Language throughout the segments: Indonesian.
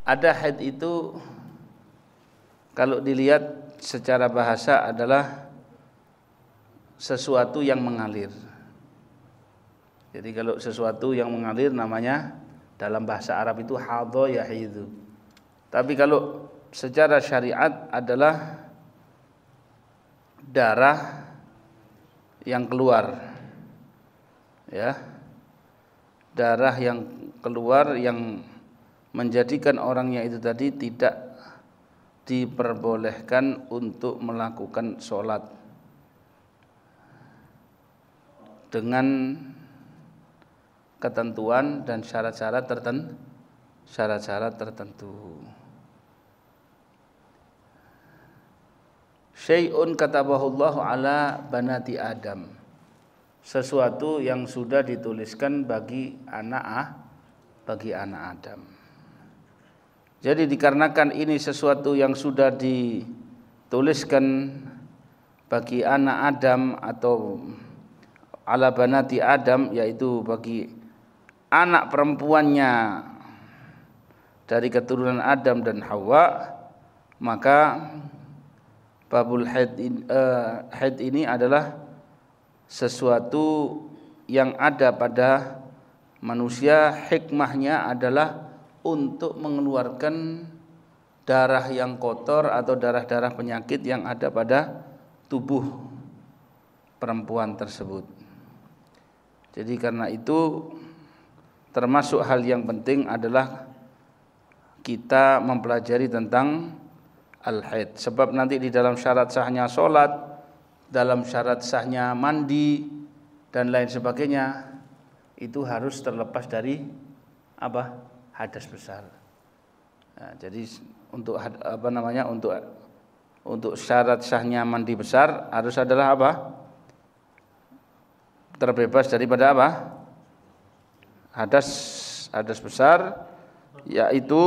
Ada haid itu kalau dilihat secara bahasa adalah sesuatu yang mengalir. Jadi kalau sesuatu yang mengalir namanya dalam bahasa Arab itu hadha yahidu. Tapi kalau secara syariat adalah darah yang keluar. Ya. Darah yang keluar yang menjadikan orangnya itu tadi tidak diperbolehkan untuk melakukan sholat dengan ketentuan dan syarat-syarat tertentu. Syai'un katabahullahu ala banati Adam. Sesuatu yang sudah dituliskan bagi anak Adam. Jadi dikarenakan ini sesuatu yang sudah dituliskan bagi anak Adam atau ala banati Adam, yaitu bagi anak perempuannya dari keturunan Adam dan Hawa, maka babul haid ini adalah sesuatu yang ada pada manusia. Hikmahnya adalah untuk mengeluarkan darah yang kotor atau darah-darah penyakit yang ada pada tubuh perempuan tersebut. Jadi karena itu termasuk hal yang penting adalah kita mempelajari tentang al-haid. Sebab nanti di dalam syarat sahnya sholat, dalam syarat sahnya mandi dan lain sebagainya, itu harus terlepas dari apa? Hadas besar. Nah, jadi untuk untuk syarat sahnya mandi besar harus adalah apa? Terbebas daripada apa? Hadas besar, yaitu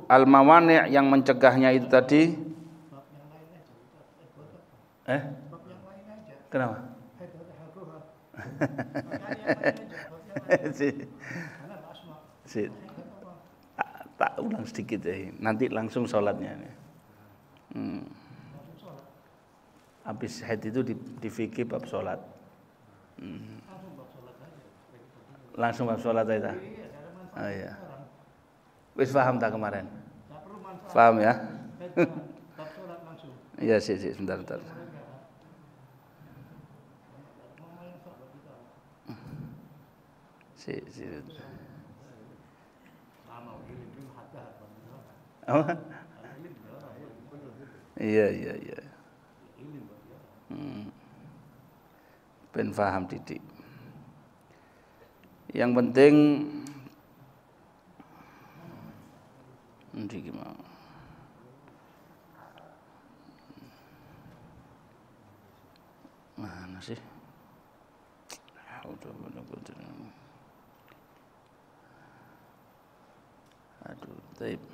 al-mawani' yang mencegahnya itu tadi. Kenapa? Tak ulang sedikit ya, nanti langsung sholatnya. Habis haid itu di fikih bab sholat. Langsung bab sholat aja. Oh iya. Wis paham tak kemarin? Paham ya? Iya sih, sebentar. Si. Apa? Iya. Ben paham titik. Yang penting nanti gimana? Mana sih? Aduh, taib.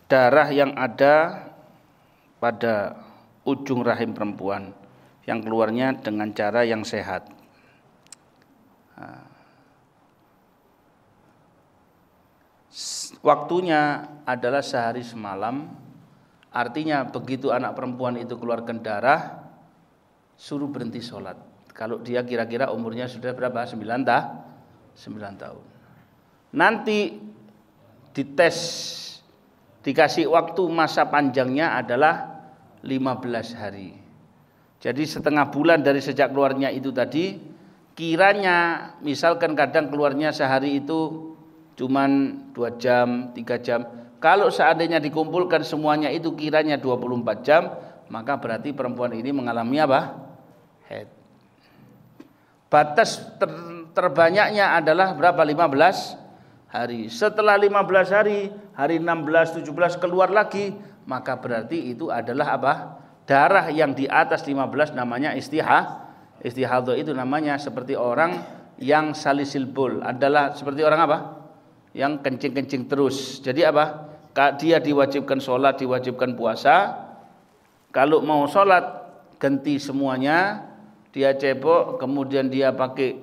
Darah yang ada pada ujung rahim perempuan yang keluarnya dengan cara yang sehat. Waktunya adalah sehari semalam. Artinya begitu anak perempuan itu keluarkan darah, suruh berhenti sholat. Kalau dia kira-kira umurnya sudah berapa? 9 tahun. Nanti dites, dikasih waktu masa panjangnya adalah 15 hari. Jadi setengah bulan dari sejak keluarnya itu tadi, kiranya misalkan kadang keluarnya sehari itu cuman 2 jam, 3 jam. Kalau seandainya dikumpulkan semuanya itu kiranya 24 jam, maka berarti perempuan ini mengalami apa? Haid. Batas terbanyaknya adalah berapa? 15 hari. Setelah 15 hari, hari 16, 17 keluar lagi, maka berarti itu adalah apa? Darah yang di atas 15 namanya istihadhah itu namanya seperti orang yang salisil bul. Adalah seperti orang apa? yang kencing-kencing terus. Jadi apa? Dia diwajibkan sholat, diwajibkan puasa. Kalau mau sholat ganti semuanya, dia cebok, kemudian dia pakai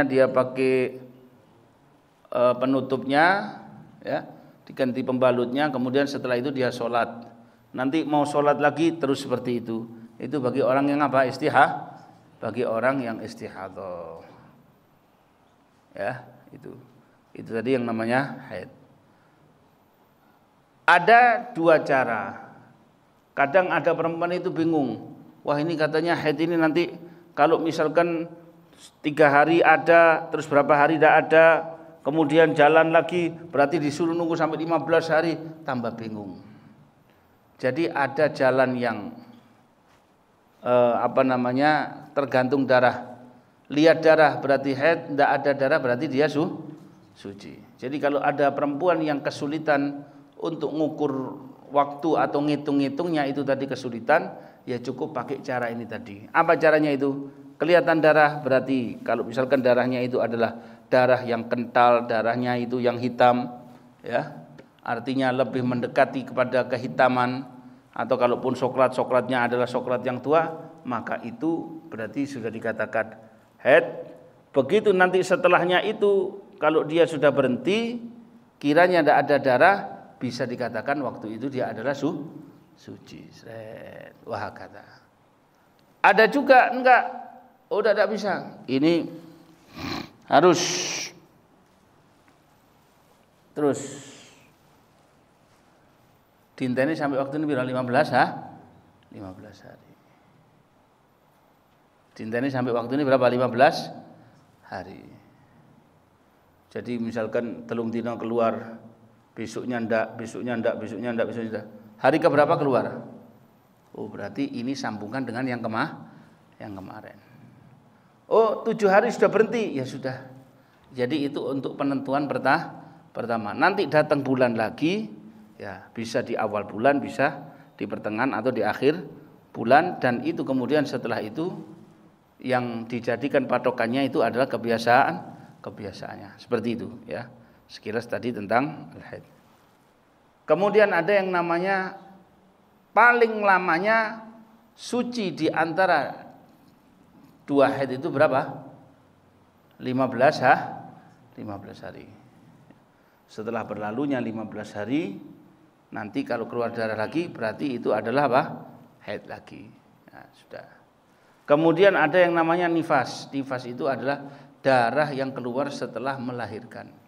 dia pakai penutupnya, ya, diganti pembalutnya, kemudian setelah itu dia sholat. Nanti mau sholat lagi terus seperti itu. Itu bagi orang yang apa? Bagi orang yang istihadhah. Ya, itu tadi yang namanya haid. Ada dua cara. Kadang ada perempuan itu bingung. Wah, ini katanya haid ini nanti kalau misalkan 3 hari ada, terus berapa hari tidak ada, kemudian jalan lagi, berarti disuruh nunggu sampai 15 hari, tambah bingung. Jadi ada jalan yang tergantung darah. Lihat darah berarti haid, tidak ada darah berarti dia suci. Jadi kalau ada perempuan yang kesulitan untuk mengukur waktu atau ngitung-ngitungnya itu tadi kesulitan, ya cukup pakai cara ini tadi. Apa caranya itu? Kelihatan darah berarti kalau misalkan darahnya itu adalah darah yang kental, darahnya itu yang hitam, ya, artinya lebih mendekati kepada kehitaman, atau kalaupun soklatnya adalah soklat yang tua, maka itu berarti sudah dikatakan haid. Begitu nanti setelahnya itu kalau dia sudah berhenti, kiranya tidak ada darah, bisa dikatakan waktu itu dia adalah suci. Wah, kata. Ada juga enggak? Oh, tidak bisa. Ini harus terus dinteni sampai waktu ini berapa? 15 hari. Dinteni sampai waktu ini berapa? 15 hari. Jadi misalkan telung dina keluar, besoknya ndak. Hari keberapa keluar? Oh, berarti ini sambungan dengan yang kemarin. Oh, 7 hari sudah berhenti, ya sudah. Jadi itu untuk penentuan pertama. Nanti datang bulan lagi, ya bisa di awal bulan, bisa di pertengahan atau di akhir bulan, dan itu kemudian setelah itu yang dijadikan patokannya itu adalah kebiasaannya. Seperti itu, ya. Sekilas tadi tentang al-haid. Kemudian ada yang namanya paling lamanya suci di antara 2 haid itu berapa? 15 hari. Setelah berlalunya 15 hari, nanti kalau keluar darah lagi berarti itu adalah apa? Haid lagi. Nah, sudah. Kemudian ada yang namanya nifas. Nifas itu adalah darah yang keluar setelah melahirkan.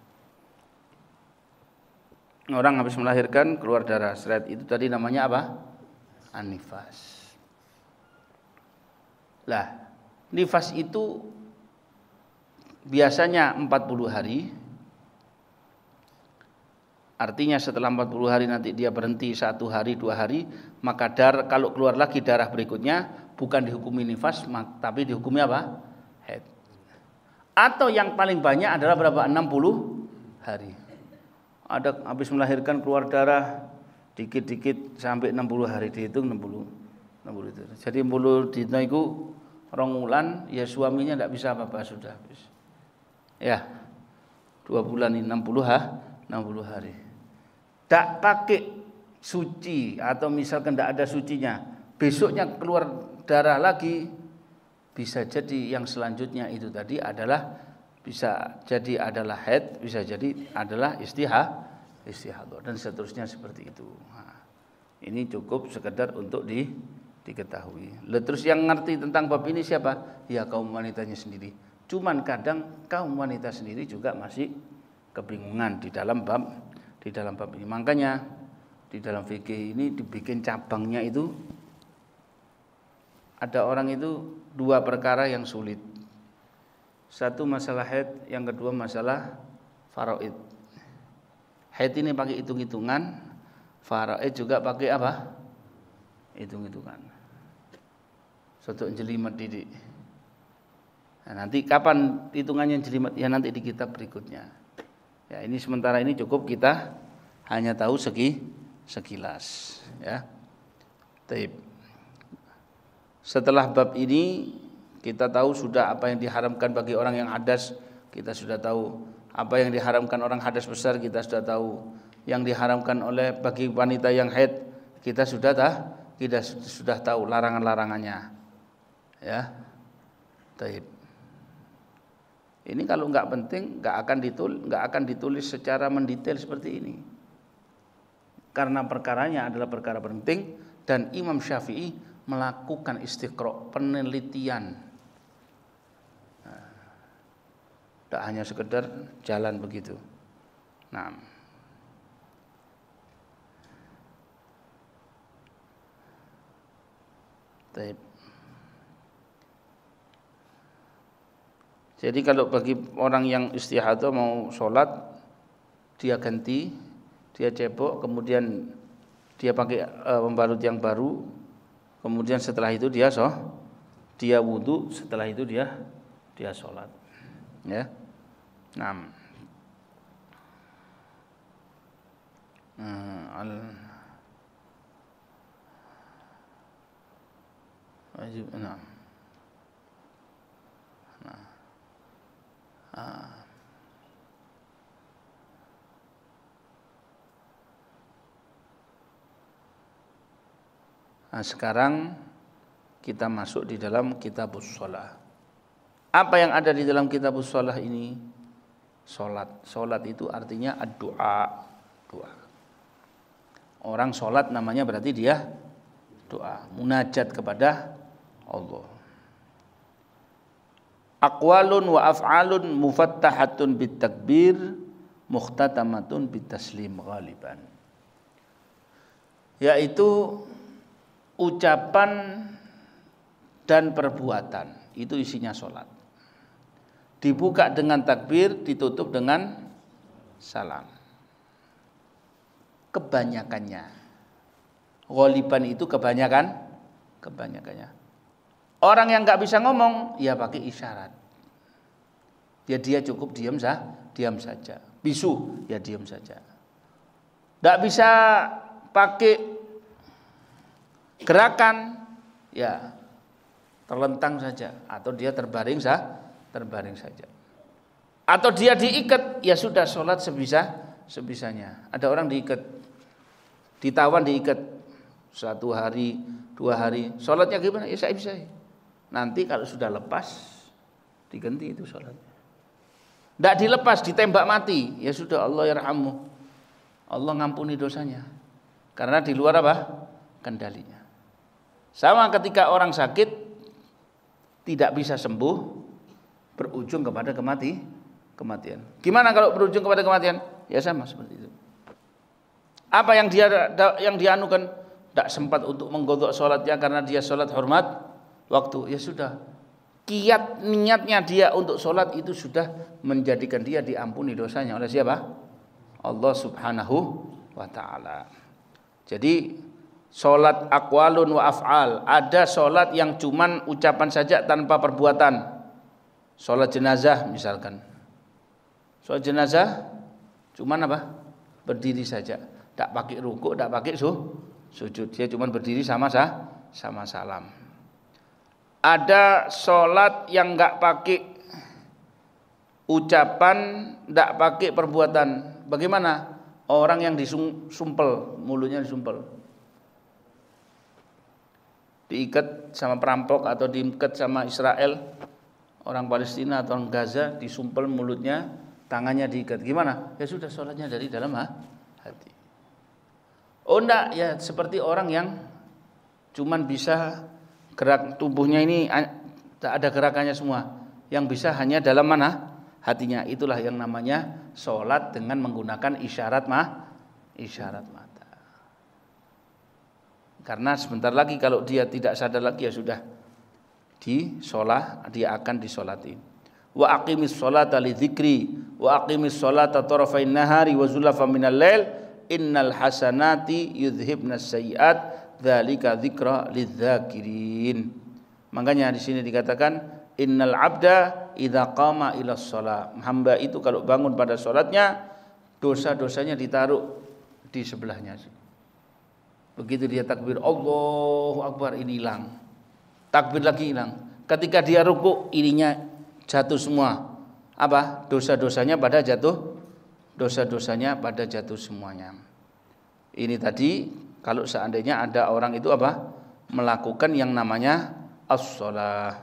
Orang habis melahirkan keluar darah seret, itu tadi namanya apa? An-nifas. Lah, nifas itu biasanya 40 hari. Artinya setelah 40 hari nanti dia berhenti 1 hari, 2 hari, maka kalau keluar lagi darah berikutnya bukan dihukumi nifas, tapi dihukumi apa? Haid. Atau yang paling banyak adalah berapa? 60 hari. Ada habis melahirkan keluar darah dikit-dikit sampai 60 hari, dihitung 60 itu. Jadi 60 dina iku 2 bulan, ya suaminya tidak bisa apa-apa, sudah habis. Ya. 2 bulan ini 60 hari. Tak pakai suci atau misalkan tidak ada sucinya, besoknya keluar darah lagi, bisa jadi yang selanjutnya itu tadi adalah bisa jadi adalah haid, bisa jadi adalah istihadhah dan seterusnya seperti itu. Nah, ini cukup sekedar untuk diketahui. Terus yang ngerti tentang bab ini siapa? Ya kaum wanitanya sendiri. Cuman kadang kaum wanita sendiri juga masih kebingungan di dalam bab ini. Makanya di dalam fikih ini dibikin cabangnya itu ada orang itu 2 perkara yang sulit. Satu masalah haid, yang kedua masalah faraid. Haid ini pakai hitung-hitungan, faraid juga pakai apa? Hitung-hitungan. Suatu jelimet didik. Nah, nanti kapan hitungannya jelimet? Ya nanti di kitab berikutnya. Ya, ini sementara ini cukup kita hanya tahu sekilas, ya. Taib. Setelah bab ini kita tahu sudah apa yang diharamkan bagi orang yang hadas, kita sudah tahu Apa yang diharamkan orang hadas besar kita sudah tahu. Yang diharamkan oleh bagi wanita yang haid kita sudah tahu larangan-larangannya. Ya. Taib. Ini kalau nggak penting nggak akan ditulis secara mendetail seperti ini. Karena perkaranya adalah perkara penting dan Imam Syafi'i melakukan istiqra, penelitian. Tidak hanya sekedar jalan begitu. Nah, taib. Jadi kalau bagi orang yang istihadah mau sholat, dia ganti, dia cebok, kemudian dia pakai pembalut yang baru, kemudian setelah itu dia wudu, setelah itu dia sholat. Ya, nah, Nah, sekarang kita masuk di dalam Kitabus Shalah. Apa yang ada di dalam Kitabus Shalah ini? Salat. Salat itu artinya doa. Orang salat namanya berarti dia doa, munajat kepada Allah. Aqwalun wa af'alun mufattahatun bitakbir mukhtatamatun bitaslim ghaliban. Yaitu ucapan dan perbuatan, itu isinya sholat. Dibuka dengan takbir, ditutup dengan salam. Kebanyakannya. Ghaliban itu kebanyakannya. Orang yang nggak bisa ngomong, ya pakai isyarat. Ya dia cukup diam saja. Bisu, ya diam saja. Nggak bisa pakai gerakan, ya terlentang saja, atau dia terbaring saja. Atau dia diikat, ya sudah sholat sebisanya. Ada orang diikat, ditawan diikat 1 hari, 2 hari, sholatnya gimana? Ya bisa. Nanti kalau sudah lepas, diganti itu sholatnya. Tidak dilepas, ditembak mati, ya sudah, Allah yarhamu, Allah ngampuni dosanya. Karena di luar apa? Kendalinya. Sama ketika orang sakit tidak bisa sembuh, berujung kepada kematian. Gimana kalau berujung kepada kematian? Ya sama seperti itu. Apa yang dia anukan, tidak sempat untuk menggodok sholatnya karena dia sholat hormat waktu, ya sudah, kiat niatnya dia untuk sholat itu sudah menjadikan dia diampuni dosanya oleh siapa? Allah subhanahu wa ta'ala. Jadi sholat aqwalun wa af'al. Ada sholat yang cuman ucapan saja tanpa perbuatan. Sholat jenazah misalkan. Sholat jenazah cuman apa? Berdiri saja, tak pakai rukuk, tak pakai sujud. Dia cuman berdiri sama salam. Ada sholat yang enggak pakai ucapan, enggak pakai perbuatan. Bagaimana? Orang yang disumpel, mulutnya disumpel, diikat sama perampok atau diikat sama Israel, orang Palestina atau orang Gaza, disumpel mulutnya, tangannya diikat. Gimana? Ya sudah, sholatnya dari dalam hati. Oh enggak, ya seperti orang yang cuman bisa gerak tubuhnya ini tak ada gerakannya semua, yang bisa hanya dalam mana? Hatinya. Itulah yang namanya sholat dengan menggunakan isyarat mata. Karena sebentar lagi kalau dia tidak sadar lagi, ya sudah, dia akan disolati. Wa aqimis sholata li dzikri wa aqimis sholata tarafain nahari wa zulafa minal lail innal hasanati yudhibnas sayyiat dzalika dzikra lidzakirin. Makanya di sini dikatakan innal abda idza qama ila shalah. Hamba itu kalau bangun pada salatnya, dosa-dosanya ditaruh di sebelahnya. Begitu dia takbir Allahu Akbar, ini hilang. Takbir lagi hilang. Ketika dia rukuk, ininya jatuh semua. apa? Dosa-dosanya pada jatuh semuanya. Ini tadi kalau seandainya ada orang itu apa? Melakukan yang namanya as-shalah.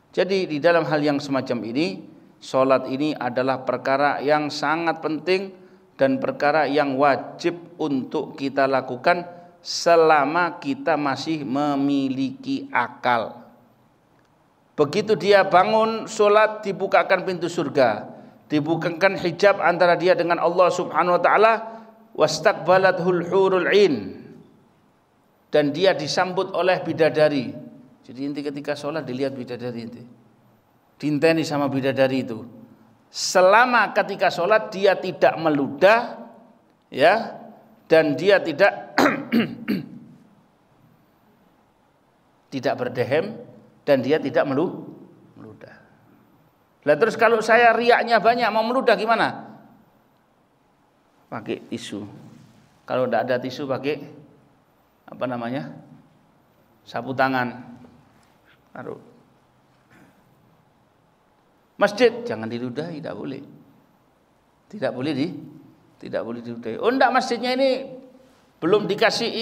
Jadi di dalam hal yang semacam ini, salat ini adalah perkara yang sangat penting dan perkara yang wajib untuk kita lakukan selama kita masih memiliki akal. Begitu dia bangun salat, dibukakan pintu surga, dibukakan hijab antara dia dengan Allah Subhanahu wa taala, wastaqbalathul hurul 'ain, dan dia disambut oleh bidadari. Jadi inti ketika sholat dilihat bidadari itu, dinteni sama bidadari itu. Selama ketika sholat dia tidak meludah, ya, dan dia tidak tidak berdehem, dan dia tidak meludah. Lah terus kalau saya riaknya banyak mau meludah gimana? Pakai tisu. Kalau tidak ada tisu pakai apa namanya? Sapu tangan. Taruh. Masjid jangan diludahi, tidak boleh. Tidak boleh diludahi. Oh enggak, masjidnya ini belum dikasih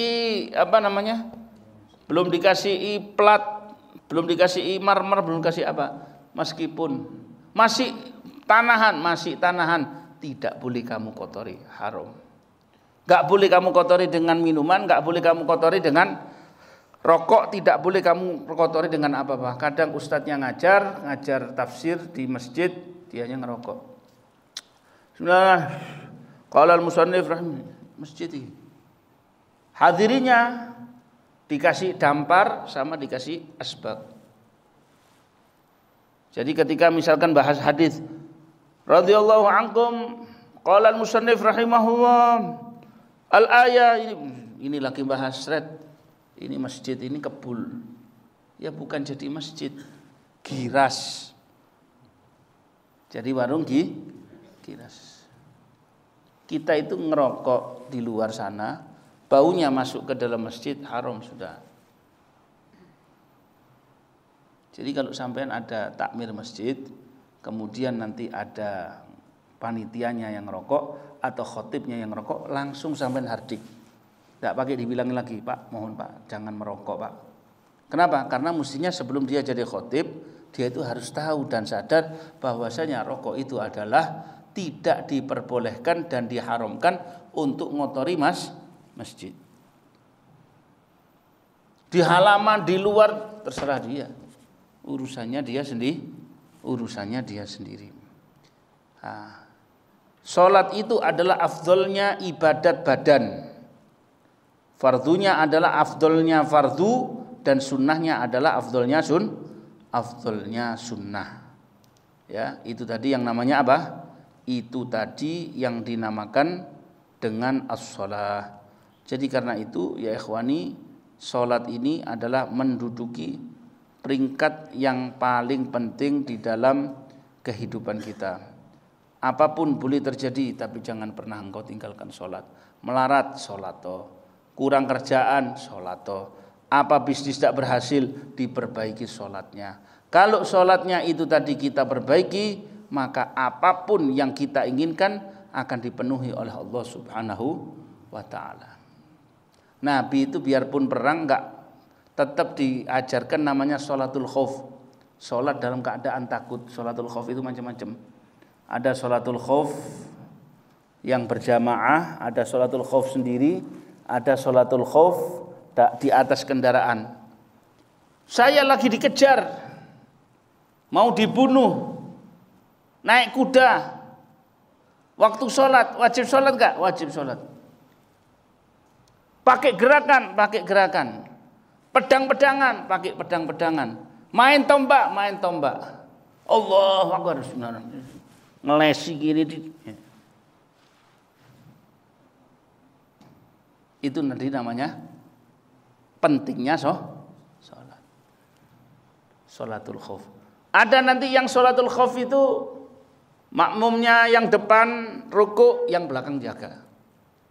apa namanya? Belum dikasih plat, belum dikasih marmer, belum kasih apa. Meskipun masih tanahan, tidak boleh kamu kotori, haram. Enggak boleh kamu kotori dengan minuman, enggak boleh kamu kotori dengan rokok, tidak boleh kamu kotori dengan apa-apa. Kadang ustadznya ngajar tafsir di masjid, dianya ngerokok. Bismillah. Qala al-musannif masjid ini. Hadirinya dikasih dampar sama dikasih asbak. Jadi ketika misalkan bahas hadis radhiyallahu ankum qala al-musannif rahimahullah al-ayah, ini lagi bahas red. Ini masjid, ini kebul. Ya bukan jadi masjid, giras. Jadi warung giras. Kita itu ngerokok di luar sana, baunya masuk ke dalam masjid, haram sudah. Jadi kalau sampean ada takmir masjid, kemudian nanti ada panitianya yang ngerokok atau khotibnya yang ngerokok, langsung sampean hardik. Tidak pakai dibilangin lagi, Pak, mohon Pak, jangan merokok Pak. Kenapa? Karena mestinya sebelum dia jadi khotib, dia itu harus tahu dan sadar bahwasanya rokok itu adalah tidak diperbolehkan dan diharamkan untuk ngotori masjid. Di halaman, di luar, terserah dia. Urusannya dia sendiri. Nah, sholat itu adalah afdolnya ibadat badan. Fardunya adalah afdolnya fardu dan sunnahnya adalah afdolnya sunnah. Ya, itu tadi yang namanya apa? Itu tadi yang dinamakan dengan as-shalah. Jadi karena itu ya ikhwani, salat ini adalah menduduki peringkat yang paling penting di dalam kehidupan kita. Apapun boleh terjadi, tapi jangan pernah engkau tinggalkan salat. Melarat, salat toh. Kurang kerjaan, sholat toh. Apa bisnis tidak berhasil, diperbaiki sholatnya. Kalau sholatnya itu tadi kita perbaiki, maka apapun yang kita inginkan akan dipenuhi oleh Allah Subhanahu wa ta'ala. Nabi itu biarpun perang tetap diajarkan namanya sholatul khauf. Sholat dalam keadaan takut. Sholatul khauf itu macam-macam. Ada sholatul khauf yang berjamaah, ada sholatul khauf sendiri, ada sholatul khauf di atas kendaraan. Saya lagi dikejar, mau dibunuh, naik kuda. Waktu sholat, wajib sholat enggak? Wajib sholat. Pakai gerakan. Pedang-pedangan, pakai pedang-pedangan. Main tombak. Allahu Akbar. Ngelesi gini. Itu nanti namanya pentingnya sholat. Sholatul khauf. Ada nanti yang sholatul khauf itu makmumnya yang depan ruku, yang belakang jaga.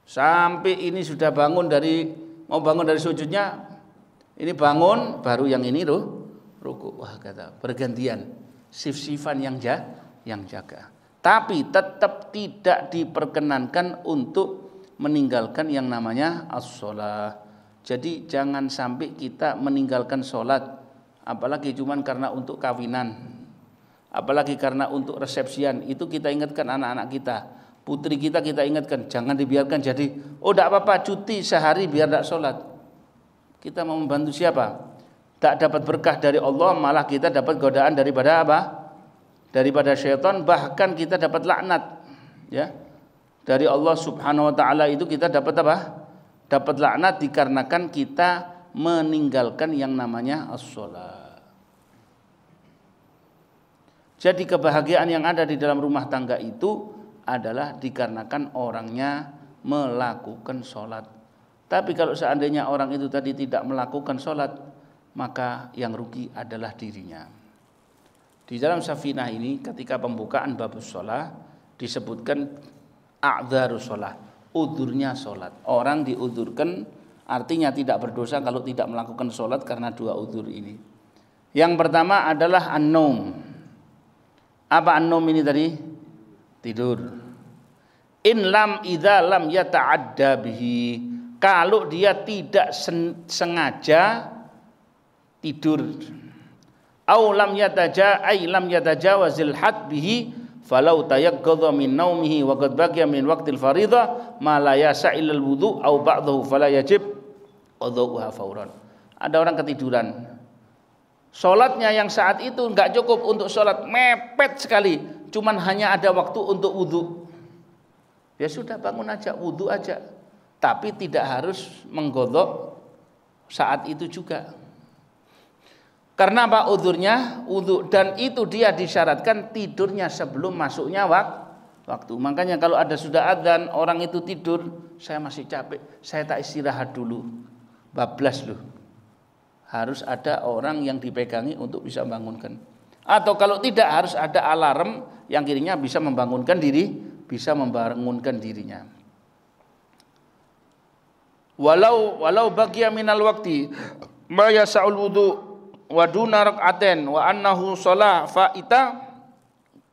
Sampai ini sudah mau bangun dari sujudnya, ini bangun, baru yang ini ruku. Wah kata bergantian, sif-sifan yang yang jaga. Tapi tetap tidak diperkenankan untuk meninggalkan yang namanya as-shalah. Jadi jangan sampai kita meninggalkan sholat, apalagi cuman karena untuk kawinan, apalagi karena untuk resepsian. Itu kita ingatkan anak-anak kita, putri kita ingatkan, jangan dibiarkan jadi, oh tidak apa-apa cuti sehari biar tidak sholat. Kita mau membantu siapa? Tak dapat berkah dari Allah, malah kita dapat godaan daripada apa? Daripada syaitan, bahkan kita dapat laknat. Ya, dari Allah Subhanahu Wa Taala itu kita dapat apa? Dapat laknat dikarenakan kita meninggalkan yang namanya as-shalah. Jadi kebahagiaan yang ada di dalam rumah tangga itu adalah dikarenakan orangnya melakukan sholat. Tapi kalau seandainya orang itu tadi tidak melakukan sholat, maka yang rugi adalah dirinya. Di dalam Safinah ini ketika pembukaan babus sholat disebutkan a'dzarus sholat, udurnya sholat. Orang diudurkan artinya tidak berdosa kalau tidak melakukan sholat karena dua udur ini. Yang pertama adalah an-naum. Apa an-naum ini tadi? Tidur. In lam idza lam yata'adda bihi. Kalau dia tidak sengaja tidur. Au lam yatajawazil had bihi. Falau tayaqqadha min naumihi wa qad baqiya min waqtil fardhah ma la yasa'il al-wudu' au ba'dahu fala yajib qadha'uha fauran. Ada orang ketiduran. Salatnya yang saat itu enggak cukup untuk salat, mepet sekali, cuman hanya ada waktu untuk wudu. Ya sudah bangun aja, wudu aja. Tapi tidak harus menggodok saat itu juga. Karena apa udurnya? Wudu, dan itu dia disyaratkan tidurnya sebelum masuknya waktu. Makanya kalau ada sudah adzan orang itu tidur, saya masih capek, saya tak istirahat dulu. Bablas loh. Harus ada orang yang dipegangi untuk bisa membangunkan. Atau kalau tidak harus ada alarm yang kirinya bisa membangunkan dirinya. Walau baqiya minal waqti ma yasa'ul wudu wa duna rak'aten wa annahu shalah fa'ita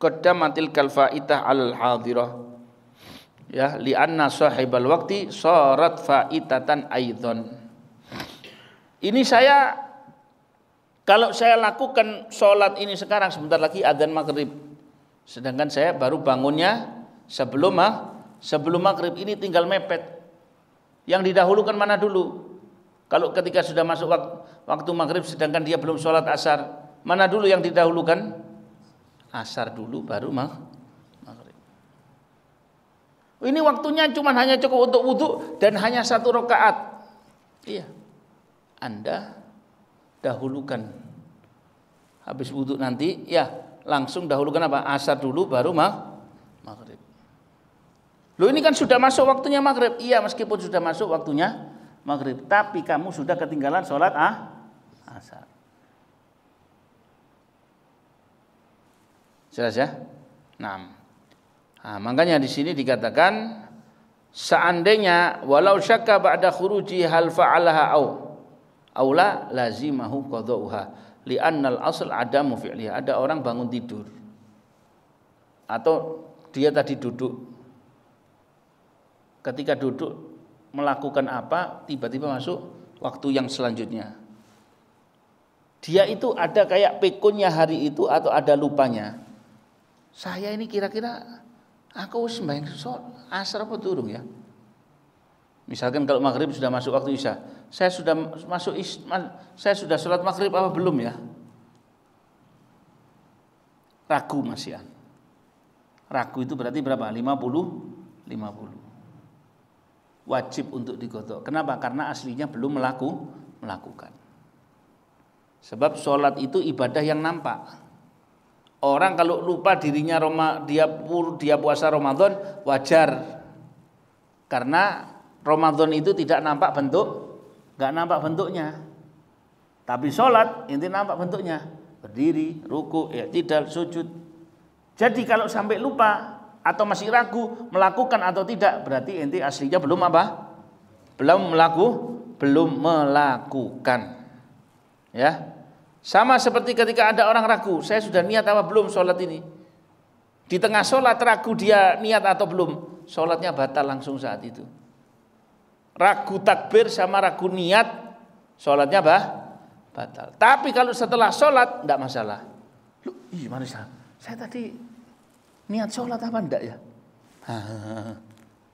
qaddamatil kal fa'itah alal hadirah. Ya, li anna sahibal waqti sarat fa'itatan aidzon. Ini kalau saya lakukan sholat ini sekarang, sebentar lagi adzan maghrib, sedangkan saya baru bangunnya sebelum maghrib, ini tinggal mepet. Yang didahulukan mana dulu? Kalau ketika sudah masuk waktu maghrib sedangkan dia belum sholat asar, mana dulu yang didahulukan? Asar dulu baru maghrib. Ini waktunya hanya cukup untuk wudu dan hanya 1 rakaat. Iya. Anda dahulukan habis wudu nanti, ya langsung dahulukan apa? Asar dulu baru maghrib. Loh ini kan sudah masuk waktunya maghrib. Iya, meskipun sudah masuk waktunya maghrib, tapi kamu sudah ketinggalan sholat asar. Jelas ya? Nah, makanya di sini dikatakan seandainya walau syakka ba'da khuruji hal fa'alaha au la lazimahu qada'uha li'annal asl adamu fi'liha. Ada orang bangun tidur atau dia tadi duduk. Ketika duduk melakukan apa, tiba-tiba masuk waktu yang selanjutnya. Dia itu ada kayak pekunnya hari itu atau ada lupanya. Saya ini kira-kira aku sembahyang asar apa durung ya? Misalkan kalau maghrib sudah masuk waktu isya, saya sudah sholat maghrib apa belum ya? Ragu masihan. Ragu itu berarti berapa? 50. Wajib untuk digodok. Kenapa? Karena aslinya belum melakukan. Sebab sholat itu ibadah yang nampak. Orang kalau lupa dirinya dia puasa Ramadan wajar. Karena Ramadan itu tidak nampak bentuknya. Tapi sholat inti nampak bentuknya. Berdiri, ruku, i'tidal, sujud. Jadi kalau sampai lupa atau masih ragu melakukan atau tidak, berarti ente aslinya belum melakukan. Ya. Sama seperti ketika ada orang ragu, saya sudah niat apa belum sholat ini? Di tengah sholat ragu dia niat atau belum, sholatnya batal langsung saat itu. Ragu takbir sama ragu niat, sholatnya batal. Tapi kalau setelah sholat tidak masalah. Loh, gimana saya tadi niat sholat apa enggak ya?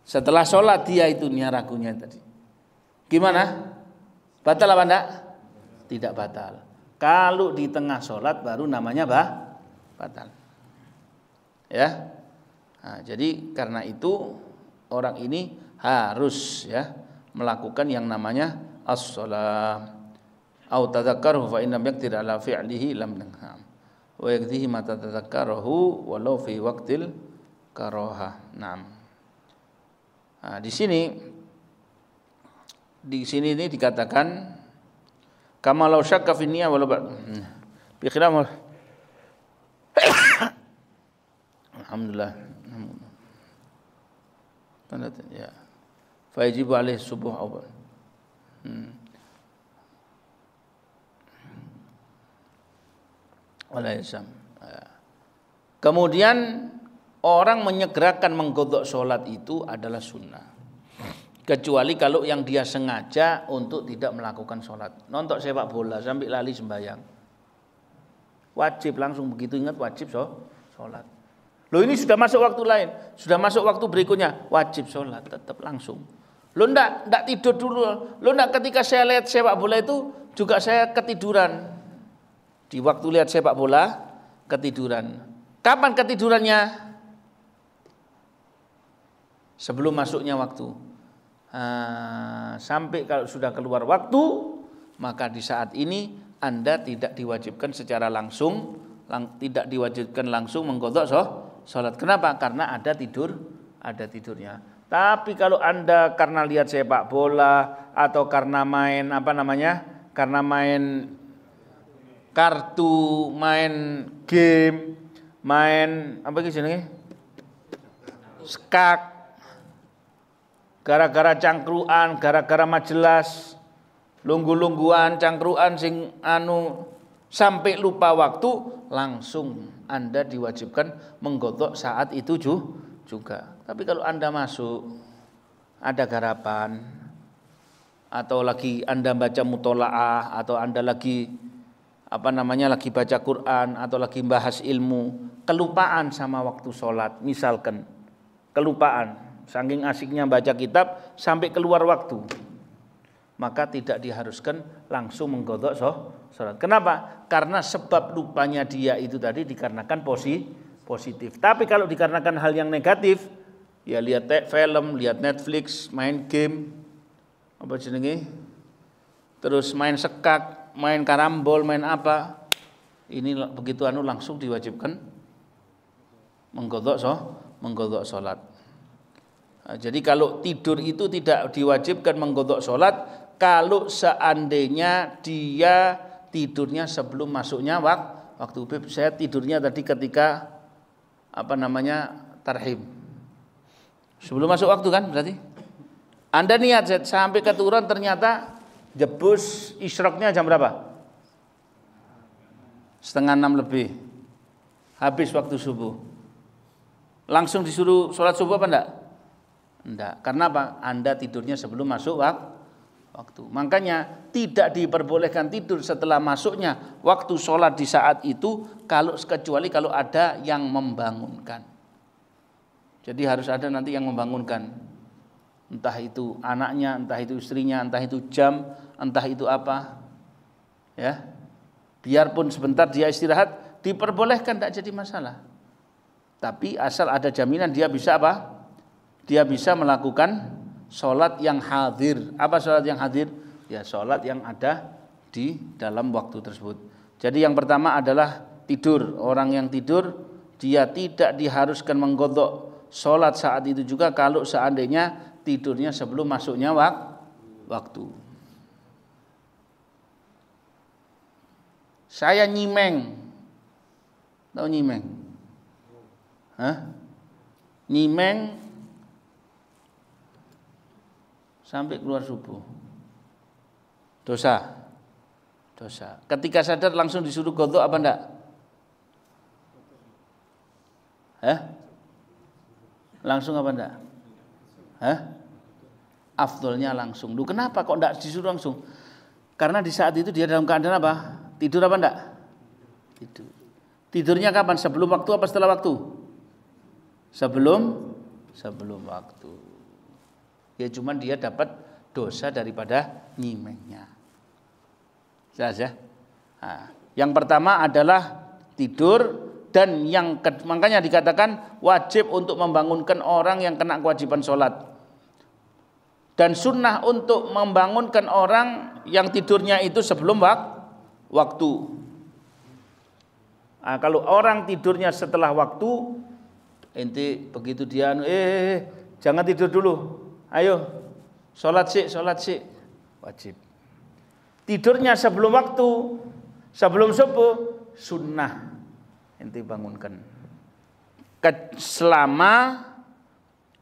Setelah sholat dia itu niat ragunya tadi. Gimana? Batal apa enggak? Tidak batal. Kalau di tengah sholat baru namanya batal. Ya. Nah, jadi karena itu orang ini harus ya melakukan yang namanya as-shalah. Au tadzakkaruhu fa in lam yaqdir ala fi'lihi lam yanham. Wa yakdihi ma tadzakkaruhu walau fi waqtil karahah. Naam. Nah, di sini ini dikatakan kama law syakka fi niyyah walau bi khilaf. Alhamdulillah. Ya. Fa yajibu alaihi subuh awal. Kemudian orang menyegerakan mengqadha sholat itu adalah sunnah. Kecuali kalau yang dia sengaja untuk tidak melakukan sholat. Nonton sepak bola sampai lali sembahyang. Wajib langsung begitu ingat wajib sholat. Loh ini sudah masuk waktu lain, sudah masuk waktu berikutnya, wajib sholat tetap langsung. Loh enggak tidur dulu. Loh enggak, ketika saya lihat sepak bola itu juga saya ketiduran. Di waktu lihat sepak bola ketiduran. Kapan ketidurannya? Sebelum masuknya waktu. Sampai kalau sudah keluar waktu, maka di saat ini Anda tidak diwajibkan secara langsung, tidak diwajibkan langsung mengqadha sholat. Kenapa? Karena ada tidurnya. Tapi kalau Anda karena lihat sepak bola atau karena main karena main kartu, main game, main apa iki jenenge? Skak. Gara-gara cangkruan, gara-gara majelas, lunggu-lungguan, cangkruan sing sampai lupa waktu, langsung Anda diwajibkan mengqadha saat itu juga. Tapi kalau Anda masuk ada garapan atau lagi Anda baca mutolaah atau Anda lagi lagi baca Quran atau lagi bahas ilmu, kelupaan sama waktu sholat, misalkan kelupaan, saking asiknya baca kitab sampai keluar waktu, maka tidak diharuskan langsung mengqadha sholat. Kenapa? Karena sebab lupanya dia itu tadi dikarenakan positif. Tapi kalau dikarenakan hal yang negatif, ya lihat film, lihat Netflix, main game, terus main sekak, main karambol, main apa, ini begitu langsung diwajibkan mengqadha sholat. Jadi kalau tidur itu tidak diwajibkan mengqadha sholat kalau seandainya dia tidurnya sebelum masuknya waktu. Saya tidurnya tadi ketika tarhim. Sebelum masuk waktu kan berarti. Anda niat sampai keturun ternyata jebus isyraqnya jam berapa? 5:30 lebih. Habis waktu subuh. Langsung disuruh sholat subuh apa enggak? Enggak. Karena apa? Anda tidurnya sebelum masuk waktu. Makanya tidak diperbolehkan tidur setelah masuknya waktu sholat di saat itu kecuali kalau ada yang membangunkan. Jadi harus ada nanti yang membangunkan. Entah itu anaknya, entah itu istrinya, entah itu jam, entah itu apa. Ya. Biarpun sebentar dia istirahat, diperbolehkan, tidak jadi masalah. Tapi asal ada jaminan dia bisa apa? Dia bisa melakukan sholat yang hadir. Apa sholat yang hadir? Ya sholat yang ada di dalam waktu tersebut. Jadi yang pertama adalah tidur. Orang yang tidur dia tidak diharuskan mengqadha sholat saat itu juga kalau seandainya tidurnya sebelum masuknya waktu. Saya nyimeng. Tahu nyimeng? Nyimeng sampai keluar subuh. Dosa. Ketika sadar langsung disuruh qadha apa enggak? Langsung apa enggak? Afdolnya langsung. Lu kenapa kok enggak disuruh langsung? Karena di saat itu dia dalam keadaan apa? Tidur apa enggak? Tidur. Tidurnya kapan? Sebelum waktu apa setelah waktu? Sebelum waktu. Ya cuman dia dapat dosa daripada nyimengnya. Jelas ya? Nah, yang pertama adalah tidur, dan makanya dikatakan wajib untuk membangunkan orang yang kena kewajiban sholat. Dan sunnah untuk membangunkan orang yang tidurnya itu sebelum waktu. Nah, kalau orang tidurnya setelah waktu, ente begitu dia jangan tidur dulu. Ayo, sholat sih, wajib. Tidurnya sebelum waktu, sebelum subuh, sunnah ente bangunkan. Selama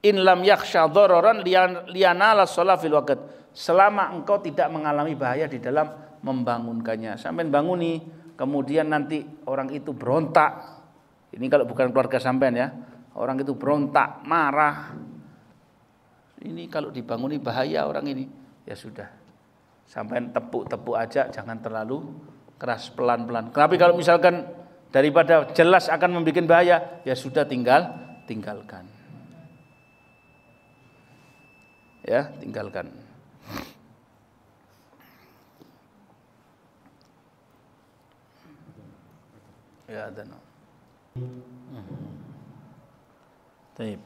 in lam yakhsha dhararan liyanala shalah fil waqt. Selama engkau tidak mengalami bahaya di dalam membangunkannya. Sampean banguni, kemudian nanti orang itu berontak. Ini kalau bukan keluarga sampean ya. Orang itu berontak, marah. Ini kalau dibanguni bahaya orang ini. Ya sudah. Sampean tepuk-tepuk aja, jangan terlalu keras, pelan-pelan. Tapi kalau misalkan daripada jelas akan membuat bahaya, ya sudah tinggalkan. Ya, tinggalkan. Ya, ada. Baik.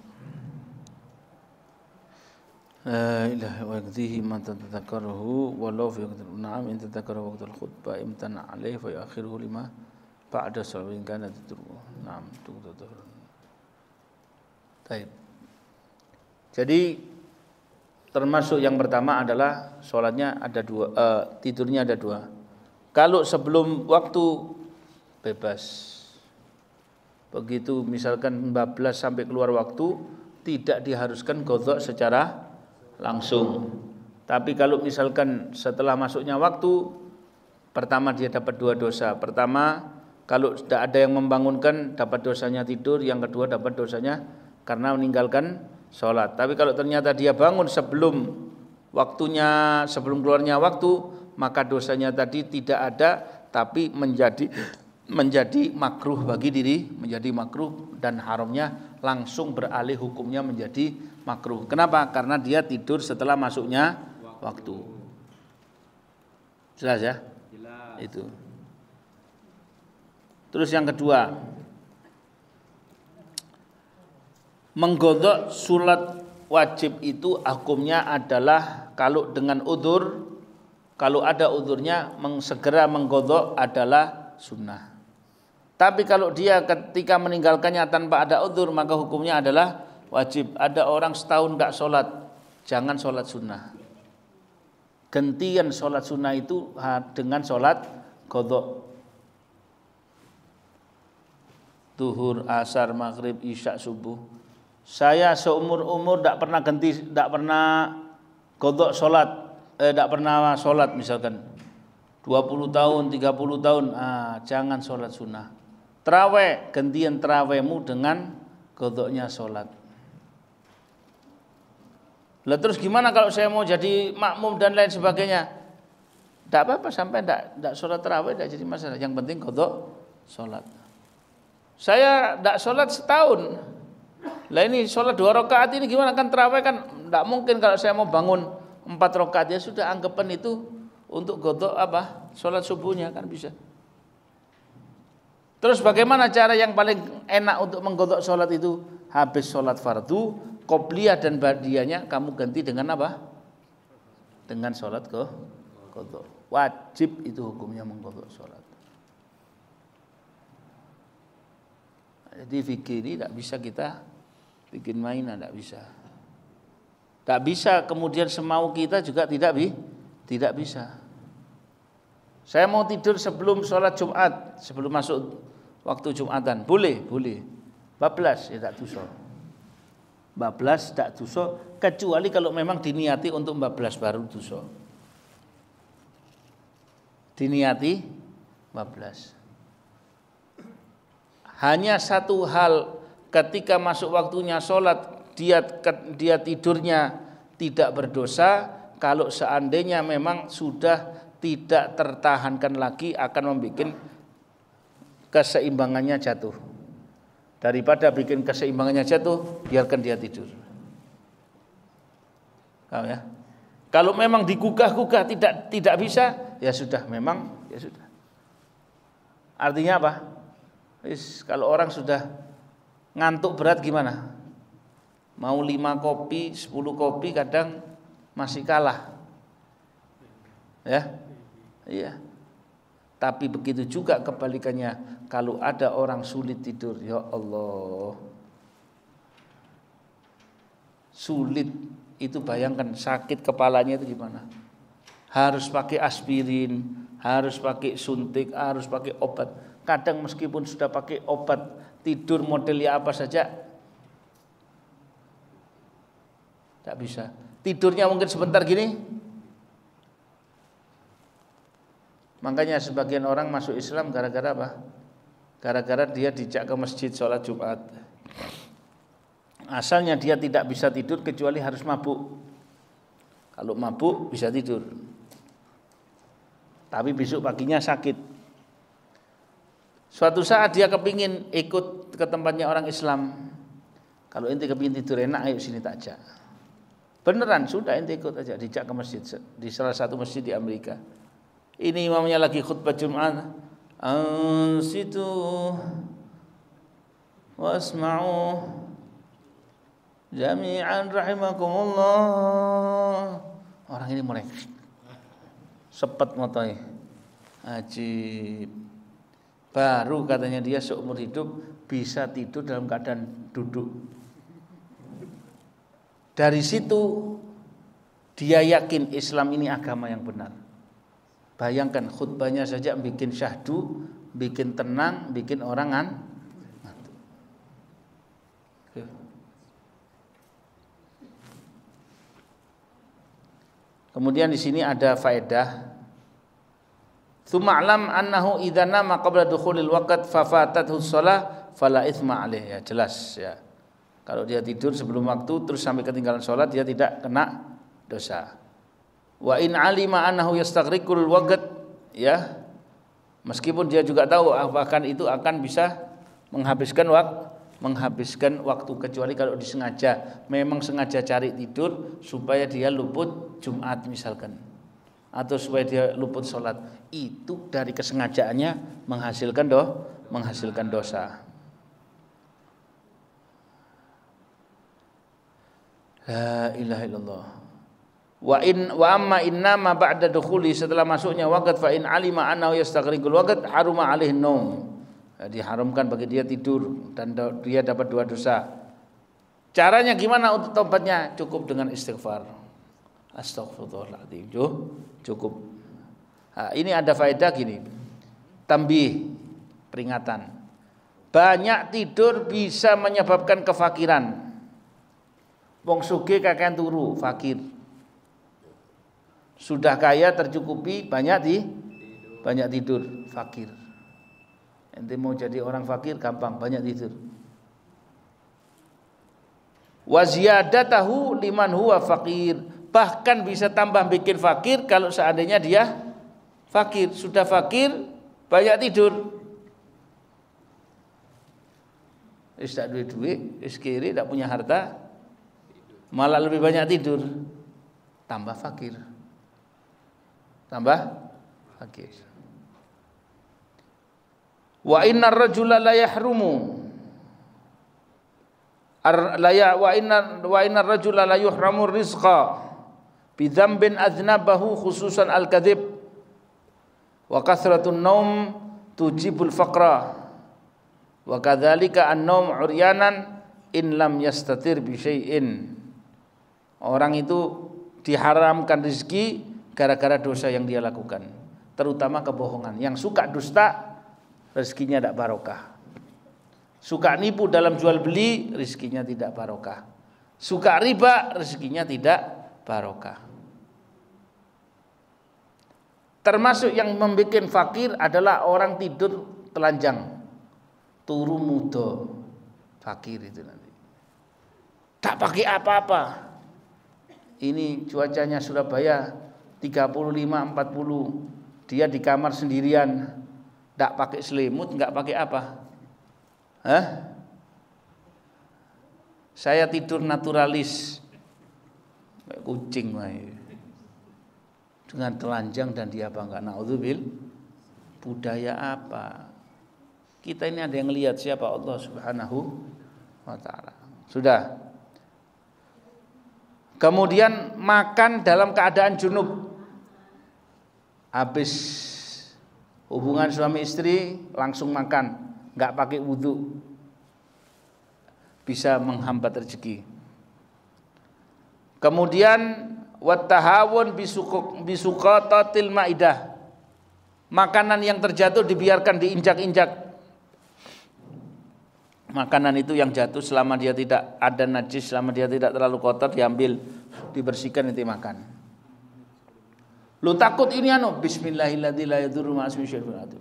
Ilahi wa yakdihi man tatadzakaruhu walau fi waqtil na'am in tadzakara waqtul khutbah imtana alaihi fa yakhiruhu lima ba'da salawin kana tudru. Naam, tudru. Baik. Jadi termasuk yang pertama adalah sholatnya ada dua, tidurnya ada dua. Kalau sebelum waktu bebas. Begitu misalkan 14 sampai keluar waktu, tidak diharuskan qadha secara langsung. Tapi kalau misalkan setelah masuknya waktu, pertama dia dapat dua dosa. Pertama, kalau tidak ada yang membangunkan dapat dosanya tidur, yang kedua dapat dosanya karena meninggalkan sholat. Tapi kalau ternyata dia bangun sebelum waktunya, sebelum keluarnya waktu, maka dosanya tadi tidak ada, tapi menjadi makruh bagi diri, menjadi makruh, dan haramnya langsung beralih hukumnya menjadi makruh. Kenapa? Karena dia tidur setelah masuknya waktu. Jelas ya? Jelas. Itu. Terus yang kedua, mengqadha salat wajib itu hukumnya adalah kalau dengan udzur, kalau ada udzurnya segera mengqadha adalah sunnah. Tapi kalau dia ketika meninggalkannya tanpa ada udzur, maka hukumnya adalah wajib. Ada orang setahun enggak sholat, jangan sholat sunnah. Gantian sholat sunnah itu dengan sholat qadha. Zuhur, asar, maghrib, isya, subuh. Saya seumur-umur enggak pernah enggak pernah qadha sholat, enggak pernah sholat misalkan 20 tahun, 30 tahun, jangan sholat sunnah. Terawih, gantian terawihmu dengan qadhanya sholat. Lah terus gimana kalau saya mau jadi makmum dan lain sebagainya? Tidak apa-apa, sampai tidak sholat terawih tidak jadi masalah. Yang penting qadha sholat. Saya tidak sholat setahun. Lah ini sholat 2 rakaat ini gimana, kan terawih kan tidak mungkin. Kalau saya mau bangun 4 rakaat ya sudah, anggapan itu untuk qadha apa? Sholat subuhnya kan bisa. Terus bagaimana cara yang paling enak untuk mengqadha sholat itu? Habis sholat fardu, qobliyah dan ba'diyahnya kamu ganti dengan apa? Dengan sholat qadha. Wajib itu hukumnya mengqadha sholat. Jadi fikih ini tidak bisa kita bikin mainan, tidak bisa. Tak bisa kemudian semau kita juga tidak bisa. Saya mau tidur sebelum sholat Jumat, sebelum masuk waktu Jumatan, boleh. Bablas ya tak dosa. Bablas tak dosa, kecuali kalau memang diniati untuk bablas baru dosa. Diniati bablas. Hanya satu hal ketika masuk waktunya sholat dia tidurnya tidak berdosa kalau seandainya memang sudah tidak tertahankan lagi akan membuat keseimbangannya jatuh. Daripada bikin keseimbangannya jatuh, biarkan dia tidur. Paham ya? Kalau memang digugah-gugah tidak bisa, ya sudah, memang ya sudah. Artinya apa? Kalau orang sudah ngantuk berat gimana? Mau 5 kopi, 10 kopi kadang masih kalah. Ya? Iya. Tapi begitu juga kebalikannya, kalau ada orang sulit tidur, ya Allah. Sulit itu, bayangkan sakit kepalanya itu gimana? Harus pakai aspirin, harus pakai suntik, harus pakai obat. Kadang meskipun sudah pakai obat tidur modelnya apa saja, tak bisa. Tidurnya mungkin sebentar gini. Makanya sebagian orang masuk Islam gara-gara apa? Gara-gara dia dijak ke masjid sholat Jumat. Asalnya dia tidak bisa tidur kecuali harus mabuk. Kalau mabuk bisa tidur, tapi besok paginya sakit. Suatu saat dia kepingin ikut ke tempatnya orang Islam. Kalau ente kepingin tidur enak, ayo sini tak ajak. Beneran, sudah ente ikut aja, dijak ke masjid di salah satu masjid di Amerika. Ini imamnya lagi khutbah Jumat. Ansitu wasma'u jami'an rahimakumullah. Orang ini mulai sepet motoy. Ajib. Baru katanya dia seumur hidup bisa tidur dalam keadaan duduk. Dari situ dia yakin Islam ini agama yang benar. Bayangkan khutbahnya saja bikin syahdu, bikin tenang, bikin orang ngantuk. Kemudian di sini ada faedah. Tsuma'lam annahu idza nama qabla dukhulil waqt fa fatathu shalah fala itsma alaih. Ya jelas ya. Kalau dia tidur sebelum waktu terus sampai ketinggalan salat, dia tidak kena dosa. Wa in alima annahu yastaghriqul waqt, ya. Meskipun dia juga tahu bahkan itu akan bisa menghabiskan waktu, kecuali kalau disengaja, memang sengaja cari tidur supaya dia luput Jumat misalkan, atau supaya dia luput sholat, itu dari kesengajaannya menghasilkan dosa. La ilaha illallah. Wa amma innama ba'da dukhuli, setelah masuknya waqt, fa in alima annahu yastaghriqul waqt haruma alaihi naum. Diharamkan bagi dia tidur dan dia dapat 2 dosa. Caranya gimana untuk tobatnya? Cukup dengan istighfar. Astaghfirullahaladzim. Cukup. Nah, ini ada faedah gini. Tambih, peringatan. Banyak tidur bisa menyebabkan kefakiran. Wong sugih kakean turu, fakir. Sudah kaya tercukupi, banyak tidur, fakir. Ente mau jadi orang fakir gampang, banyak tidur. Wa ziyadatahu liman huwa fakir, bahkan bisa tambah bikin fakir kalau seandainya dia fakir. Sudah fakir, banyak tidur. Wis tak duit, wis kiri tak punya harta, malah lebih banyak tidur. Tambah fakir. Wa innar rajula la yahrumu wa innar rajula la yuhramu rizqa bi dzambin aznabahu khususan al-kadzib wa kathratun naum tujibul faqra wa kadzalika an-naum uryanan in lam yastatir bi syai'in. Orang itu diharamkan rezeki gara-gara dosa yang dia lakukan, terutama kebohongan. Yang suka dusta, rezekinya tidak barokah. Suka nipu dalam jual beli, rezekinya tidak barokah. Suka riba, rezekinya tidak barokah. Termasuk yang membuat fakir adalah orang tidur telanjang, turu mudo. fakir itu nanti. Tak pakai apa-apa. Ini cuacanya Surabaya 35-40. Dia di kamar sendirian, tak pakai selimut, enggak pakai apa? Hah? Saya tidur naturalis, kayak kucing dengan telanjang dan dia bangga. Naudzubil, budaya apa? Kita ini ada yang lihat siapa? Allah Subhanahu wa ta'ala. Sudah. Kemudian makan dalam keadaan junub. Habis hubungan suami istri langsung makan, enggak pakai wudu. Bisa menghambat rezeki. Kemudian wattahawun bisuqatatil maidah. Makanan yang terjatuh dibiarkan diinjak-injak. Makanan itu yang jatuh selama dia tidak ada najis, selama dia tidak terlalu kotor, diambil, dibersihkan, itu makan. Lu takut ini bismillahirrahmanirrahim la yadurru ma'asmi syai'un.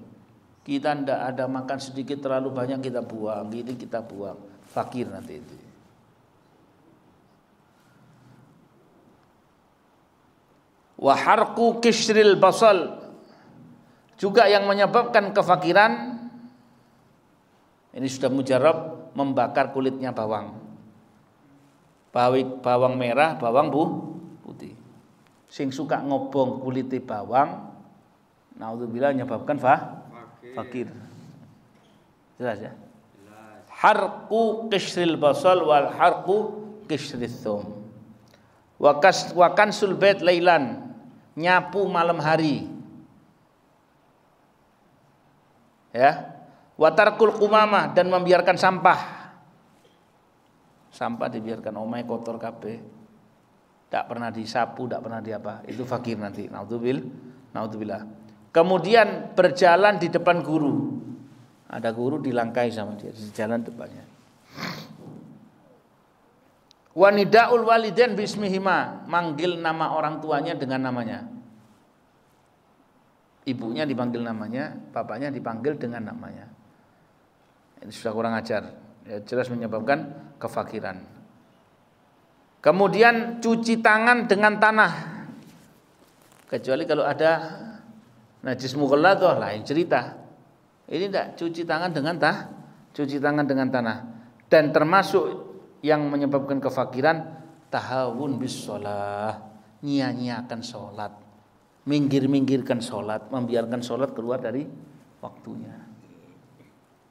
Kita ndak ada makan sedikit terlalu banyak kita buang, gini kita buang. Fakir nanti itu. Wa harqu kisril basal, juga yang menyebabkan kefakiran. Ini sudah mujarab, membakar kulitnya bawang. Bawang merah, bawang putih. Sing suka ngobong kulitnya bawang, naudzubillah menyebabkan fakir. Jelas ya? Harqu kisril basal wal harqu kisrith thum. Wa kansul bait lailan, nyapu malam hari. Ya. Wa tarkul qumamah, dan membiarkan sampah. Sampah dibiarkan omahe kotor kabeh. Tak pernah disapu, tak pernah diapa. Itu fakir nanti. Naudzubillah. Kemudian berjalan di depan guru. Ada guru dilangkai sama dia di jalan depannya. Wa nidaul walidain bismihima, manggil nama orang tuanya dengan namanya. Ibunya dipanggil namanya, bapaknya dipanggil dengan namanya. Ini sudah kurang ajar. Ya, jelas menyebabkan kefakiran. Kemudian cuci tangan dengan tanah. Kecuali kalau ada najis mughalladhah, lain cerita. Ini tidak, cuci tangan dengan tanah. Dan termasuk yang menyebabkan kefakiran tahawun bis shalah, nyia-nyiakan salat, minggir-minggirkan salat, membiarkan salat keluar dari waktunya.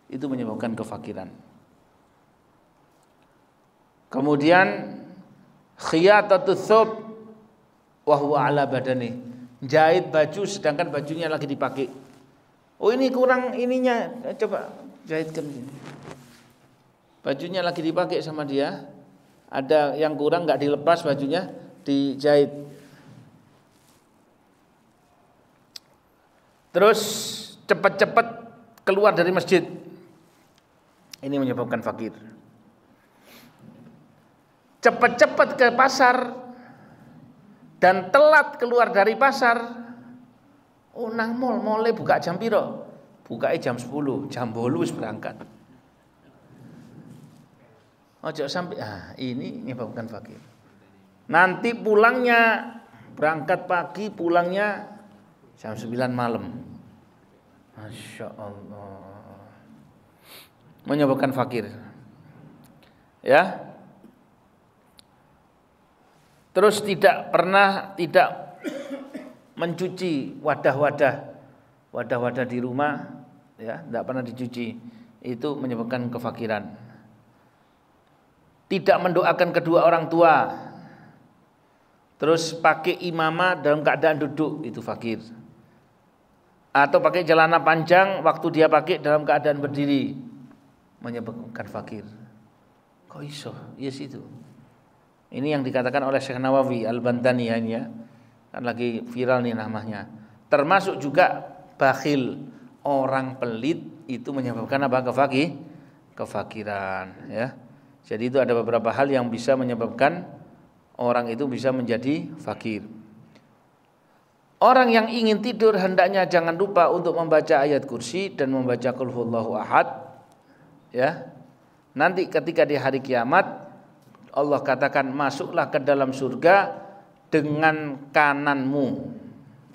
Itu menyebabkan kefakiran. Kemudian khiyatatut thawb wa huwa ala badani, jahit baju sedangkan bajunya lagi dipakai. Oh ini kurang ininya, coba jahitkan sini. Bajunya lagi dipakai sama dia, ada yang kurang nggak dilepas bajunya, dijahit. Terus cepat-cepat keluar dari masjid. Ini menyebabkan fakir. Cepat-cepat ke pasar dan telat keluar dari pasar. Oh nang mall buka jam piro? Bukanya jam 10, jam 8 wis berangkat. Ojo sampai ini menyebabkan fakir. Nanti pulangnya berangkat pagi, pulangnya jam 9 malam. Masya Allah. Menyebabkan fakir. Ya. Terus tidak mencuci wadah-wadah di rumah, ya, tidak pernah dicuci, itu menyebabkan kefakiran. Tidak mendoakan kedua orang tua, terus pakai imamah dalam keadaan duduk, itu fakir. Atau pakai celana panjang, waktu dia pakai dalam keadaan berdiri, menyebabkan fakir. Kok iso? Yes itu. Ini yang dikatakan oleh Syekh Nawawi Al-Bantani ya. Kan lagi viral nih namanya. Termasuk juga bakhil, orang pelit, itu menyebabkan apa? Kefakiran, ya. Jadi itu ada beberapa hal yang bisa menyebabkan orang itu bisa menjadi fakir. Orang yang ingin tidur hendaknya jangan lupa untuk membaca ayat kursi dan membaca qul huwallahu ahad, ya. nanti ketika di hari kiamat Allah katakan masuklah ke dalam surga dengan kananmu,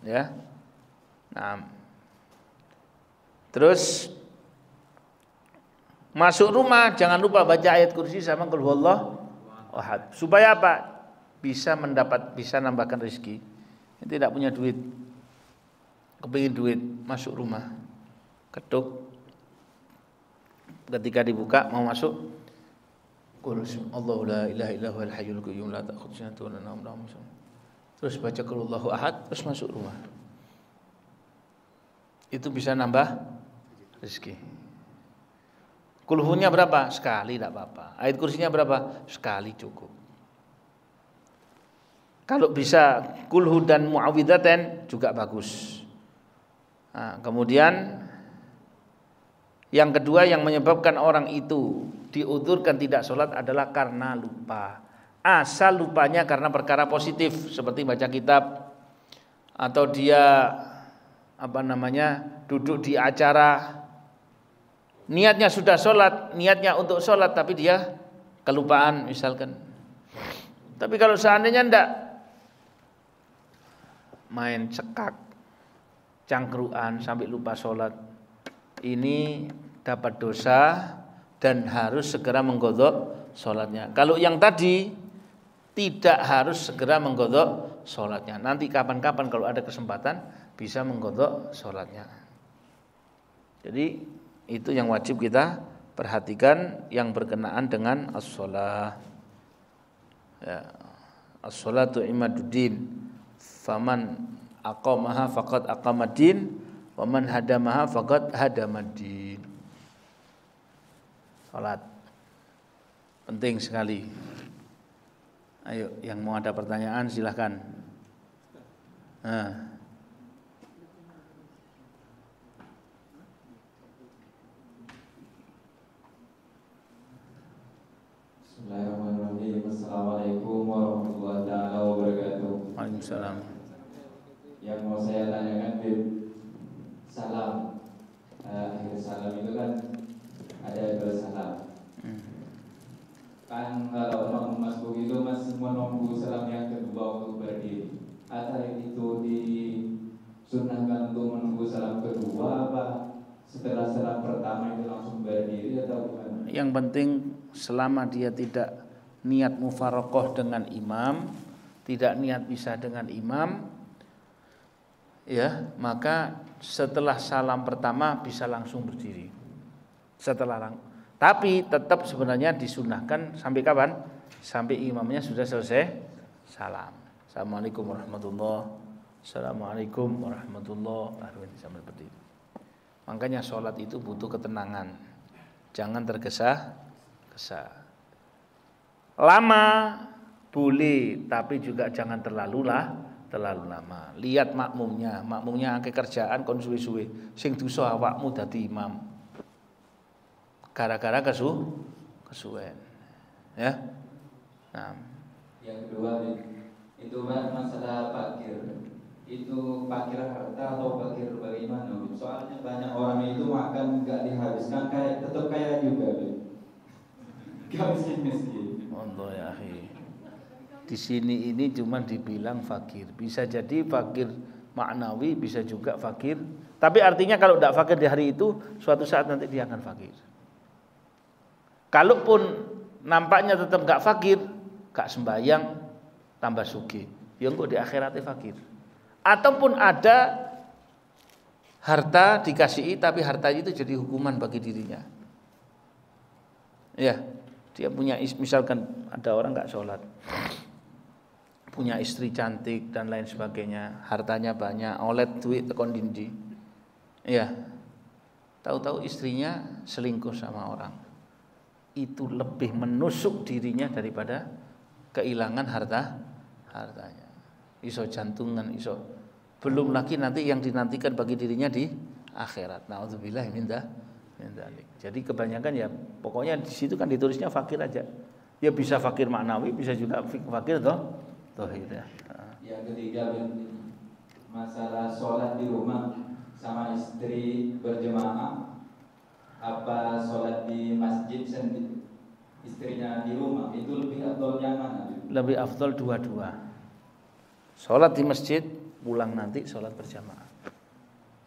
ya. Nah, terus masuk rumah jangan lupa baca ayat kursi sama qul huwallahu ahad. Supaya apa? Bisa nambahkan rezeki. Tidak punya duit, kepingin duit, masuk rumah, ketuk, ketika dibuka mau masuk, qul Allahu la ilaha illa huwal hayyul qayyum la ta'khudhuhu sinatun wa la nawm. Terus baca qul huwallahu ahad, terus masuk rumah. Itu bisa nambah rezeki. Kulhunya berapa? Sekali tidak apa-apa. Ayat kursinya berapa? Sekali cukup. Kalau bisa kulhu dan muawwidzatain juga bagus. Nah, kemudian yang kedua yang menyebabkan orang itu diudzurkan tidak sholat adalah karena lupa. Asal lupanya karena perkara positif seperti baca kitab atau dia duduk di acara, niatnya sudah sholat, niatnya untuk sholat tapi dia kelupaan misalkan. Tapi kalau seandainya ndak, main cekak, cangkruan sampai lupa sholat, ini dapat dosa dan harus segera mengqadha sholatnya. Kalau yang tadi tidak harus segera mengqadha sholatnya. Nanti kapan-kapan kalau ada kesempatan bisa mengqadha sholatnya. Jadi itu yang wajib kita perhatikan yang berkenaan dengan as-shalah. Ya. As-shalatu imaduddin. Faman aqamaha faqad aqamaddin wa man hadamaha faqad hadamaddin. Salat penting sekali. Ayo yang mau ada pertanyaan silahkan. Bismillahirrahmanirrahim. Assalamualaikum warahmatullahi taala wabarakatuh. Waalaikumsalam. Yang mau saya tanyakan, salam, akhir salam itu kan ada dua salam. Kan kalau orang masbuk itu masih menunggu salam yang kedua untuk berdiri. Atau itu disunahkan untuk menunggu salam kedua apa setelah salam pertama itu langsung berdiri atau gimana? Yang penting selama dia tidak niat mufaraqah dengan imam, tidak niat pisah dengan imam, ya, maka setelah salam pertama bisa langsung berdiri. Tapi tetap sebenarnya disunahkan sampai kapan? Sampai imamnya sudah selesai salam. Assalamualaikum warahmatullahi wabarakatuh. Assalamualaikum warahmatullahi wabarakatuh. Sampai berdiri. Makanya sholat itu butuh ketenangan. Jangan tergesa-gesa. Lama boleh, tapi juga jangan terlalu lama. Lihat makmumnya akeh kerjaan kon suwe-suwe. Sing dosa awakmu dadi imam. Gara-gara kesuwen. Ya. Nah. Yang kedua itu masalah parkir. Itu parkir harta atau parkir bagaimana? Soalnya banyak orang itu makan enggak dihabiskan tetap kaya juga. Gak miskin. Allah ya akhi. Di sini ini cuma dibilang fakir. Bisa jadi fakir maknawi, bisa juga fakir. Tapi artinya kalau tidak fakir di hari itu, suatu saat nanti dia akan fakir. Kalaupun nampaknya tetap gak fakir, gak sembahyang, tambah sugih, ya engko di akhiratnya fakir. Ataupun ada harta dikasihi, tapi hartanya itu jadi hukuman bagi dirinya. Ya, dia punya, misalkan ada orang gak sholat, punya istri cantik dan lain sebagainya, hartanya banyak, oleh duit tekon dindi. Ya, tahu-tahu istrinya selingkuh sama orang. Itu lebih menusuk dirinya daripada kehilangan hartanya. Iso jantungan, iso. Belum lagi nanti yang dinantikan bagi dirinya di akhirat. Nauzubillah min dzalik. Jadi kebanyakan ya pokoknya di situ kan ditulisnya fakir aja. Ya bisa fakir maknawi, bisa juga fakir zahir ya. Yang ketiga masalah sholat di rumah sama istri berjemaah, apa sholat di masjid istrinya di rumah, itu lebih afdol yang mana? Lebih afdol dua-dua. Sholat di masjid, pulang nanti sholat berjamaah.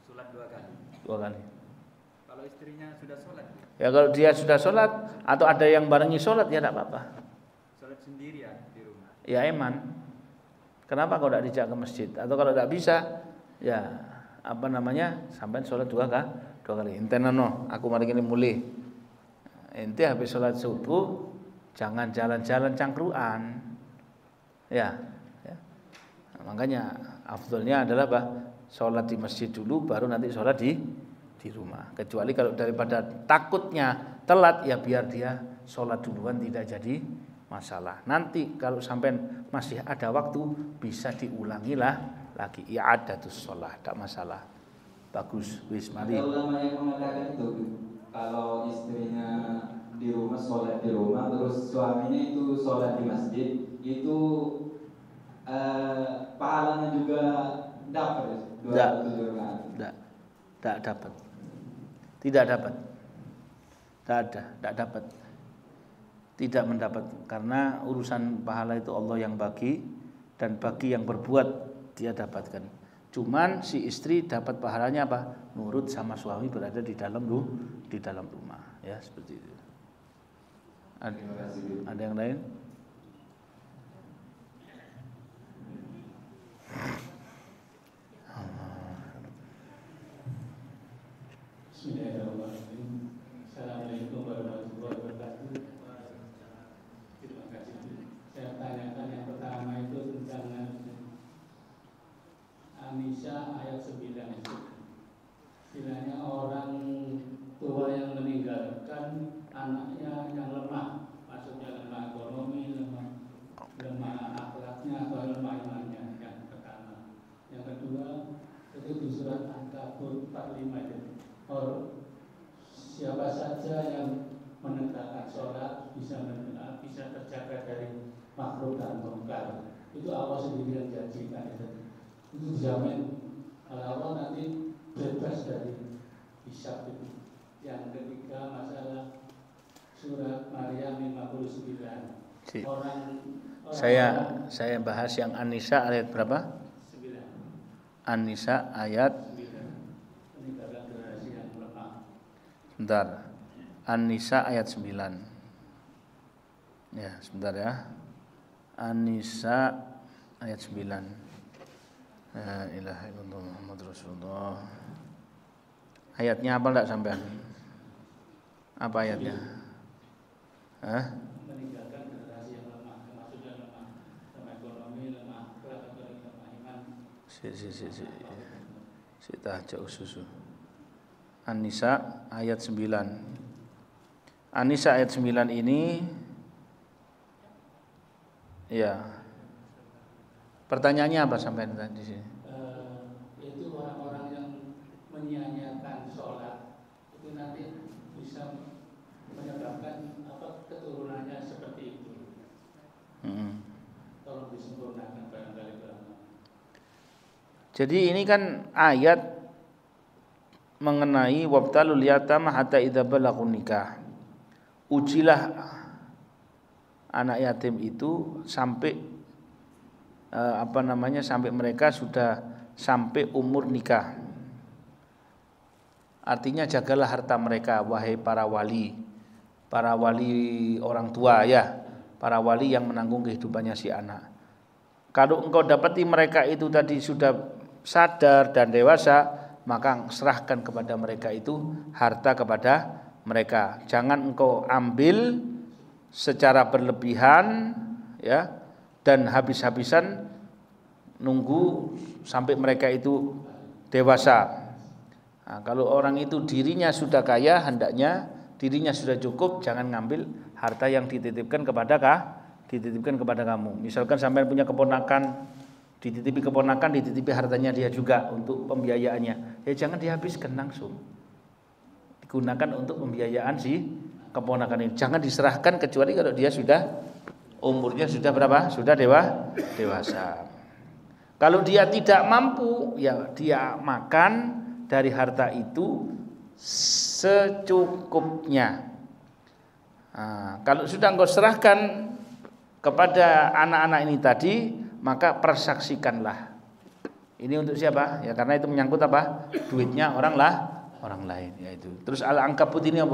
Sholat 2 kali. 2 kali. Kalau istrinya sudah sholat? Ya kalau dia sudah sholat atau ada yang barengi sholat ya tidak apa-apa. Sholat sendirian di rumah. Ya eman. Kenapa kalau tidak dijak ke masjid? Atau kalau tidak bisa, ya apa namanya, sampai sholat 2 kali. Intenano, aku mari ini mulai. Ente habis sholat subuh, jangan jalan-jalan cangkruan. Ya. Nah, makanya afdolnya adalah apa? Sholat di masjid dulu, baru nanti sholat di rumah. Kecuali kalau daripada takutnya telat, ya biar dia sholat duluan, tidak jadi masalah. Nanti kalau sampai masih ada waktu, bisa diulangilah lagi. I'adatus sholat, tidak masalah. Bagus, wis mari. Ada ulama yang mengatakan itu, kalau istrinya di rumah, sholat di rumah, terus suaminya itu sholat di masjid, itu pahalanya juga dapat. Tidak dapat. Tidak dapat. Tidak dapat. Tidak mendapat, karena urusan pahala itu Allah yang bagi, dan bagi yang berbuat dia dapatkan. Cuman si istri dapat pahalanya apa? Nurut sama suami berada di dalam rumah, ya seperti itu. Ada yang lain? Bismillahirrahmanirrahim. Assalamualaikum warahmatullahi wabarakatuh. Terima kasih. Saya tanyakan yang pertama itu tentang An-Nisa ayat 9 itu. Istilahnya orang tua yang meninggalkan anaknya yang lemah, maksudnya lemah ekonomi, lemah akhlaknya atau lemah imannya, yang pertama. Yang kedua itu di surat An-Kabut 45 itu. Siapa saja yang menegakkan sholat bisa terjaga dari makhluk dan mungkar. Itu Allah sendiri yang janjikan itu dijamin Allah nanti bebas dari hisab itu. Yang ketiga masalah surat Maryam 59. Saya bahas yang An-Nisa ayat berapa? 9. An-Nisa ayat 9. Peninggalan generasi yang lemah. Sebentar. An-Nisa ayat 9. Ya, sebentar ya. An-Nisa ayat 9. La ilaha illallah Muhammadur Rasulullah. Ayatnya apa enggak sampean? Apa ayatnya? Meninggalkan generasi yang lemah, maksudnya lemah ekonomi, lemah akhlak, atau lemah iman. Si tahajud susu. An-Nisa ayat 9. An-Nisa ayat 9 ini ya. Pertanyaannya apa sampai di sini? Itu orang-orang yang menyia-nyiakan sholat itu nanti bisa menyebabkan keturunannya seperti itu. Tolong disempurnakan barangkali. Jadi ini kan ayat mengenai wabtalul yatama hatta idza balaghun nikah. Ujilah anak yatim itu sampai sampai mereka sudah sampai umur nikah. Artinya jagalah harta mereka, wahai para wali orang tua ya, para wali yang menanggung kehidupannya si anak. Kalau engkau dapati mereka itu tadi sudah sadar dan dewasa, maka serahkan kepada mereka itu harta kepada mereka. Jangan engkau ambil secara berlebihan ya, dan habis-habisan nunggu sampai mereka itu dewasa. Nah, kalau orang itu dirinya sudah kaya, hendaknya dirinya sudah cukup, jangan ngambil harta yang dititipkan kepada kamu. Misalkan sampai punya keponakan, dititipi hartanya dia juga untuk pembiayaannya. Ya jangan dihabiskan langsung. Digunakan untuk pembiayaan si keponakan ini. Jangan diserahkan kecuali kalau dia sudah umurnya sudah berapa? Sudah dewasa. Kalau dia tidak mampu, ya dia makan dari harta itu secukupnya. Nah, kalau sudah engkau serahkan kepada anak-anak ini tadi, maka persaksikanlah. Ini untuk siapa? Ya karena itu menyangkut apa? Duitnya orang lain, yaitu. Terus Al-Ankabut ini apa?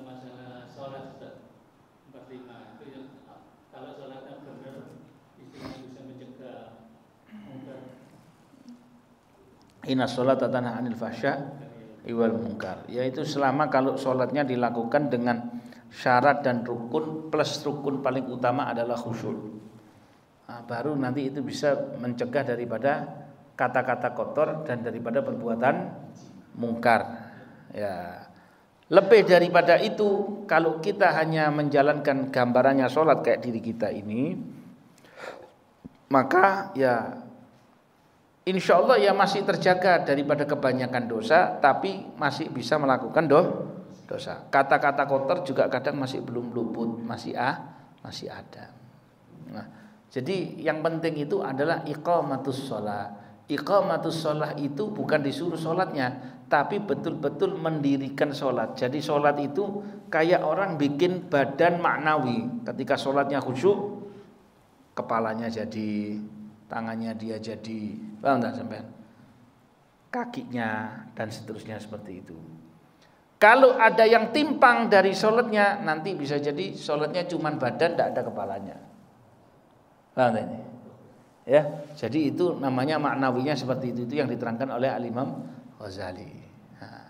Masalah sholat 45 itu yang kalau sholatnya benar istrinya bisa mencegah mungkar. Inna sholata tanha 'anil fahsya wal munkar. Yaitu selama kalau sholatnya dilakukan dengan syarat dan rukun plus rukun paling utama adalah khusyuk. Nah, baru nanti itu bisa mencegah daripada kata-kata kotor dan daripada perbuatan mungkar. Ya. Lebih daripada itu, kalau kita hanya menjalankan gambarannya sholat kayak diri kita ini, maka ya insya Allah ya masih terjaga daripada kebanyakan dosa, tapi masih bisa melakukan dosa. Kata-kata kotor juga kadang masih belum luput, masih ada. Nah, jadi yang penting itu adalah iqamatus shalah. Iqamatus shalah itu bukan disuruh sholatnya, tapi betul-betul mendirikan sholat. Jadi sholat itu kayak orang bikin badan maknawi. Ketika sholatnya khusyuk, kepalanya jadi, tangannya dia jadi, paham tak sampean? Kakinya dan seterusnya seperti itu. Kalau ada yang timpang dari sholatnya, nanti bisa jadi sholatnya cuma badan, tidak ada kepalanya. Paham tak ini? Ya, jadi itu namanya maknawinya seperti itu yang diterangkan oleh Al-Imam Ghazali. Nah,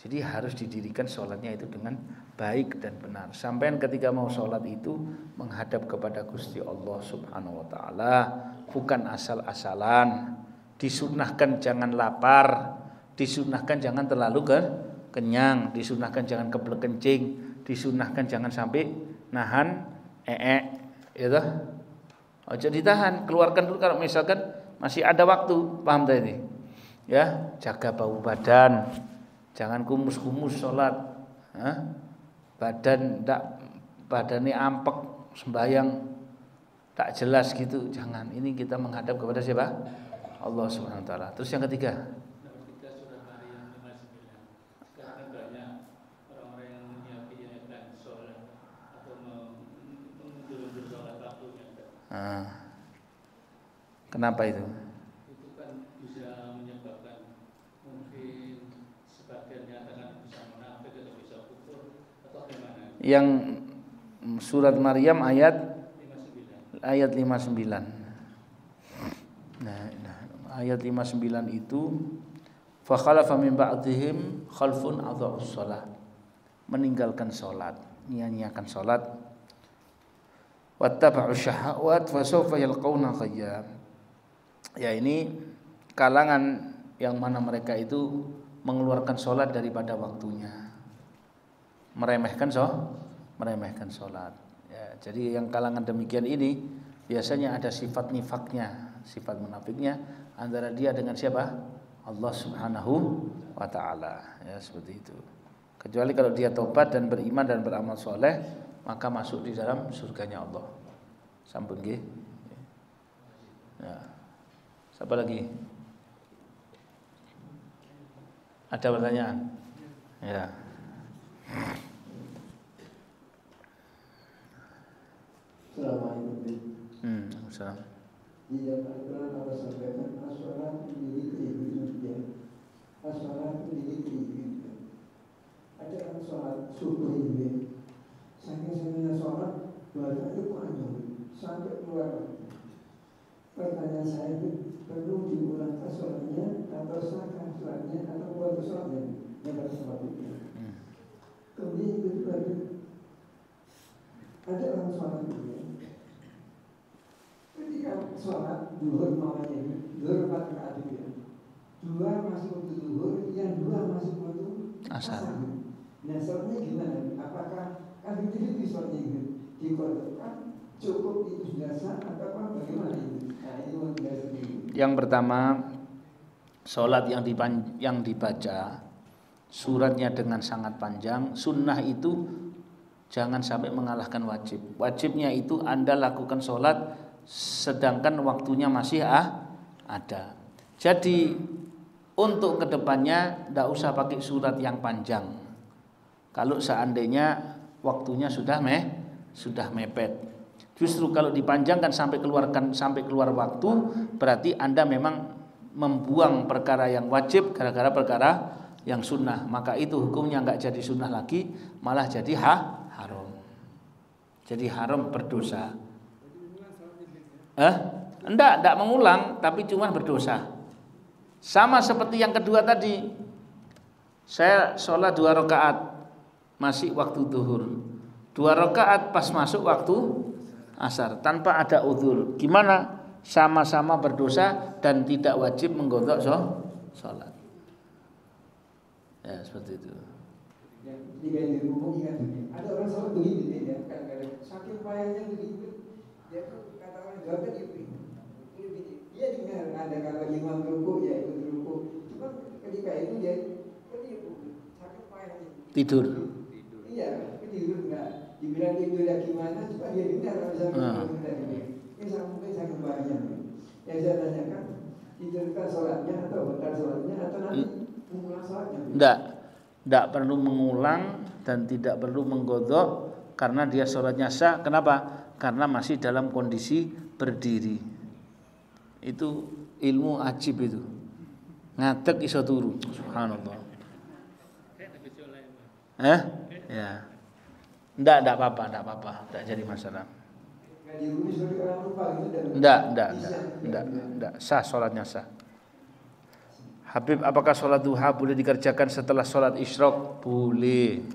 jadi harus didirikan sholatnya itu dengan baik dan benar. Sampai ketika mau sholat itu menghadap kepada Gusti Allah Subhanahu Wa Taala, bukan asal-asalan. Disunahkan jangan lapar, disunahkan jangan terlalu kenyang, disunahkan jangan kebelet kencing, disunahkan jangan sampai nahan ya. Ojo ditahan, keluarkan dulu kalau misalkan masih ada waktu, paham tadi? Ya, jaga bau badan, jangan kumus-kumus sholat, badannya ampek sembahyang, tak jelas gitu, jangan. Ini kita menghadap kepada siapa? Allah Subhanahu Wa Taala. Terus yang ketiga. Surah Maryam 59. Sekarang banyak orang-orang yang menyiapkan sholat atau mengundur sholat waktunya. Kenapa itu? Itu kan bisa menyebabkan mungkin sebagian nyatakan bisa munafik atau bisa kufur atau gimana? Yang surat Maryam ayat 59. Nah, ayat 59 itu fa khalafa min ba'dihim khalfun adha'us shalah. Meninggalkan salat, nyanyiakan salat. Wattaba'u syahawat fasawfa yalqauna ghayya. Ya ini kalangan yang mana mereka itu mengeluarkan salat daripada waktunya. Meremehkan salat. Ya, jadi yang kalangan demikian ini biasanya ada sifat nifaknya, sifat munafiknya antara dia dengan siapa? Allah Subhanahu Wa Taala. Ya, seperti itu. Kecuali kalau dia tobat dan beriman dan beramal soleh, maka masuk di dalam surganya Allah. Sampun nggih. Ya. Siapa lagi? Ada pertanyaan? Ya. Assalamualaikum. Assalamualaikum. Di zaman Al-Quran Allah sampaikan as-salat lidikri ibn as-salat lidikri ibn. Ada orang sholat subuh ini, saking sholat bahkan itu panjang sampai keluar. Pertanyaan saya itu perlu diulang sholatnya atau sahkah sholatnya atau buat sholatnya yang bersama itu. Kemudian itu juga ada orang sholat ini. Ketika sholat duhur mamanya duhur 4 rakaat itu ya, 2 masuk waktu duhur, yang 2 masuk waktu asar. Nah sholatnya gimana? Apakah kan itu sholatnya gitu dikodokkan cukup itu sudah sah atau bagaimana itu? Nah itu yang pertama, sholat yang dibaca suratnya dengan sangat panjang, sunnah itu jangan sampai mengalahkan wajib. Wajibnya itu Anda lakukan sholat sedangkan waktunya masih ada. Jadi untuk kedepannya tidak usah pakai surat yang panjang. Kalau seandainya waktunya sudah mepet. Justru kalau dipanjangkan sampai keluar waktu, berarti Anda memang membuang perkara yang wajib gara-gara perkara yang sunnah. Maka itu hukumnya enggak jadi sunnah lagi, malah jadi haram. Jadi haram, berdosa. Enggak mengulang, tapi cuma berdosa. Sama seperti yang kedua tadi. Saya sholat 2 rakaat masih waktu zuhur. 2 rakaat pas masuk waktu asar tanpa ada udzur. Gimana? Sama-sama berdosa dan tidak wajib menggodok sholat. Ya, seperti itu. Ya, ketika di rumah ingat ini, ada orang sholat begini ya, kadang-kadang saking payahnya begitu, dia tuh kata orang Jawa kan dia dengar ada kalau imam ruku ya ikut ruku, cuma ketika itu dia ketipu, saking payahnya Tidur. Iya, tidur enggak dibilang tidur ya gimana, cuma dia dengar kalau misalnya ini sampai saking payahnya. Yang saya tanyakan, tidurkan sholatnya atau bentar sholatnya atau nanti mengulang sholatnya? Tidak perlu mengulang dan tidak perlu menggodok karena dia sholatnya sah. Kenapa? Karena masih dalam kondisi berdiri. Itu ilmu ajib itu. Ngadeg iso turu. Subhanallah. Ya. Tidak apa-apa. Tidak jadi masalah. Tidak. Sah, sholatnya sah. Habib, apakah sholat duha boleh dikerjakan setelah sholat isyraq? Boleh.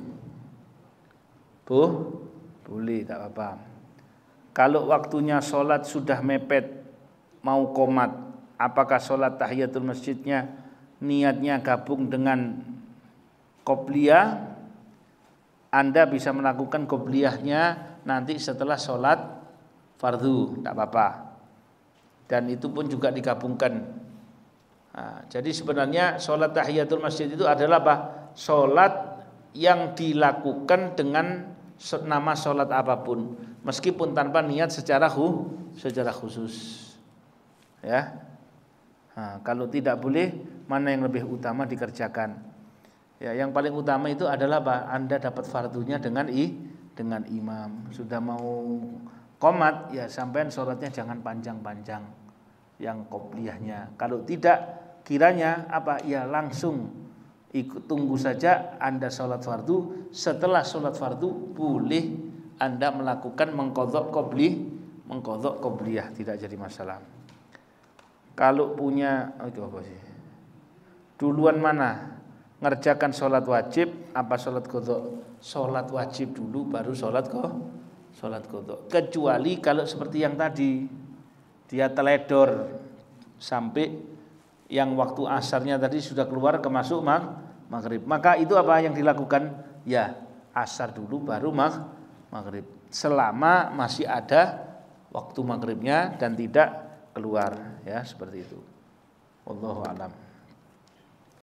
Boleh, tak apa-apa. Kalau waktunya sholat sudah mepet, mau qomat, apakah sholat tahiyatul masjidnya niatnya gabung dengan qobliyah? Anda bisa melakukan qobliyahnya nanti setelah sholat fardu, tak apa-apa. Dan itu pun juga digabungkan. Nah, jadi sebenarnya sholat tahiyatul masjid itu adalah apa? Sholat yang dilakukan dengan nama sholat apapun, meskipun tanpa niat secara khusus. Ya. Nah, kalau tidak boleh, mana yang lebih utama dikerjakan? Ya, yang paling utama itu adalah apa? Anda dapat fardunya dengan imam. Sudah mau qomat, ya sampean sholatnya jangan panjang-panjang, yang qobliyahnya. Kalau tidak, kiranya apa? Ya langsung tunggu saja Anda sholat fardu. Setelah sholat fardu boleh Anda melakukan mengqadha qobliyah, tidak jadi masalah. Kalau punya itu apa sih? Duluan mana? Ngerjakan sholat wajib apa sholat qadha? Sholat wajib dulu baru sholat qadha. Kecuali kalau seperti yang tadi, dia teledor sampai yang waktu asarnya tadi sudah keluar ke masuk maghrib. Maka itu apa yang dilakukan? Ya asar dulu baru maghrib. Selama masih ada waktu maghribnya dan tidak keluar, ya seperti itu. Wallahu a'lam.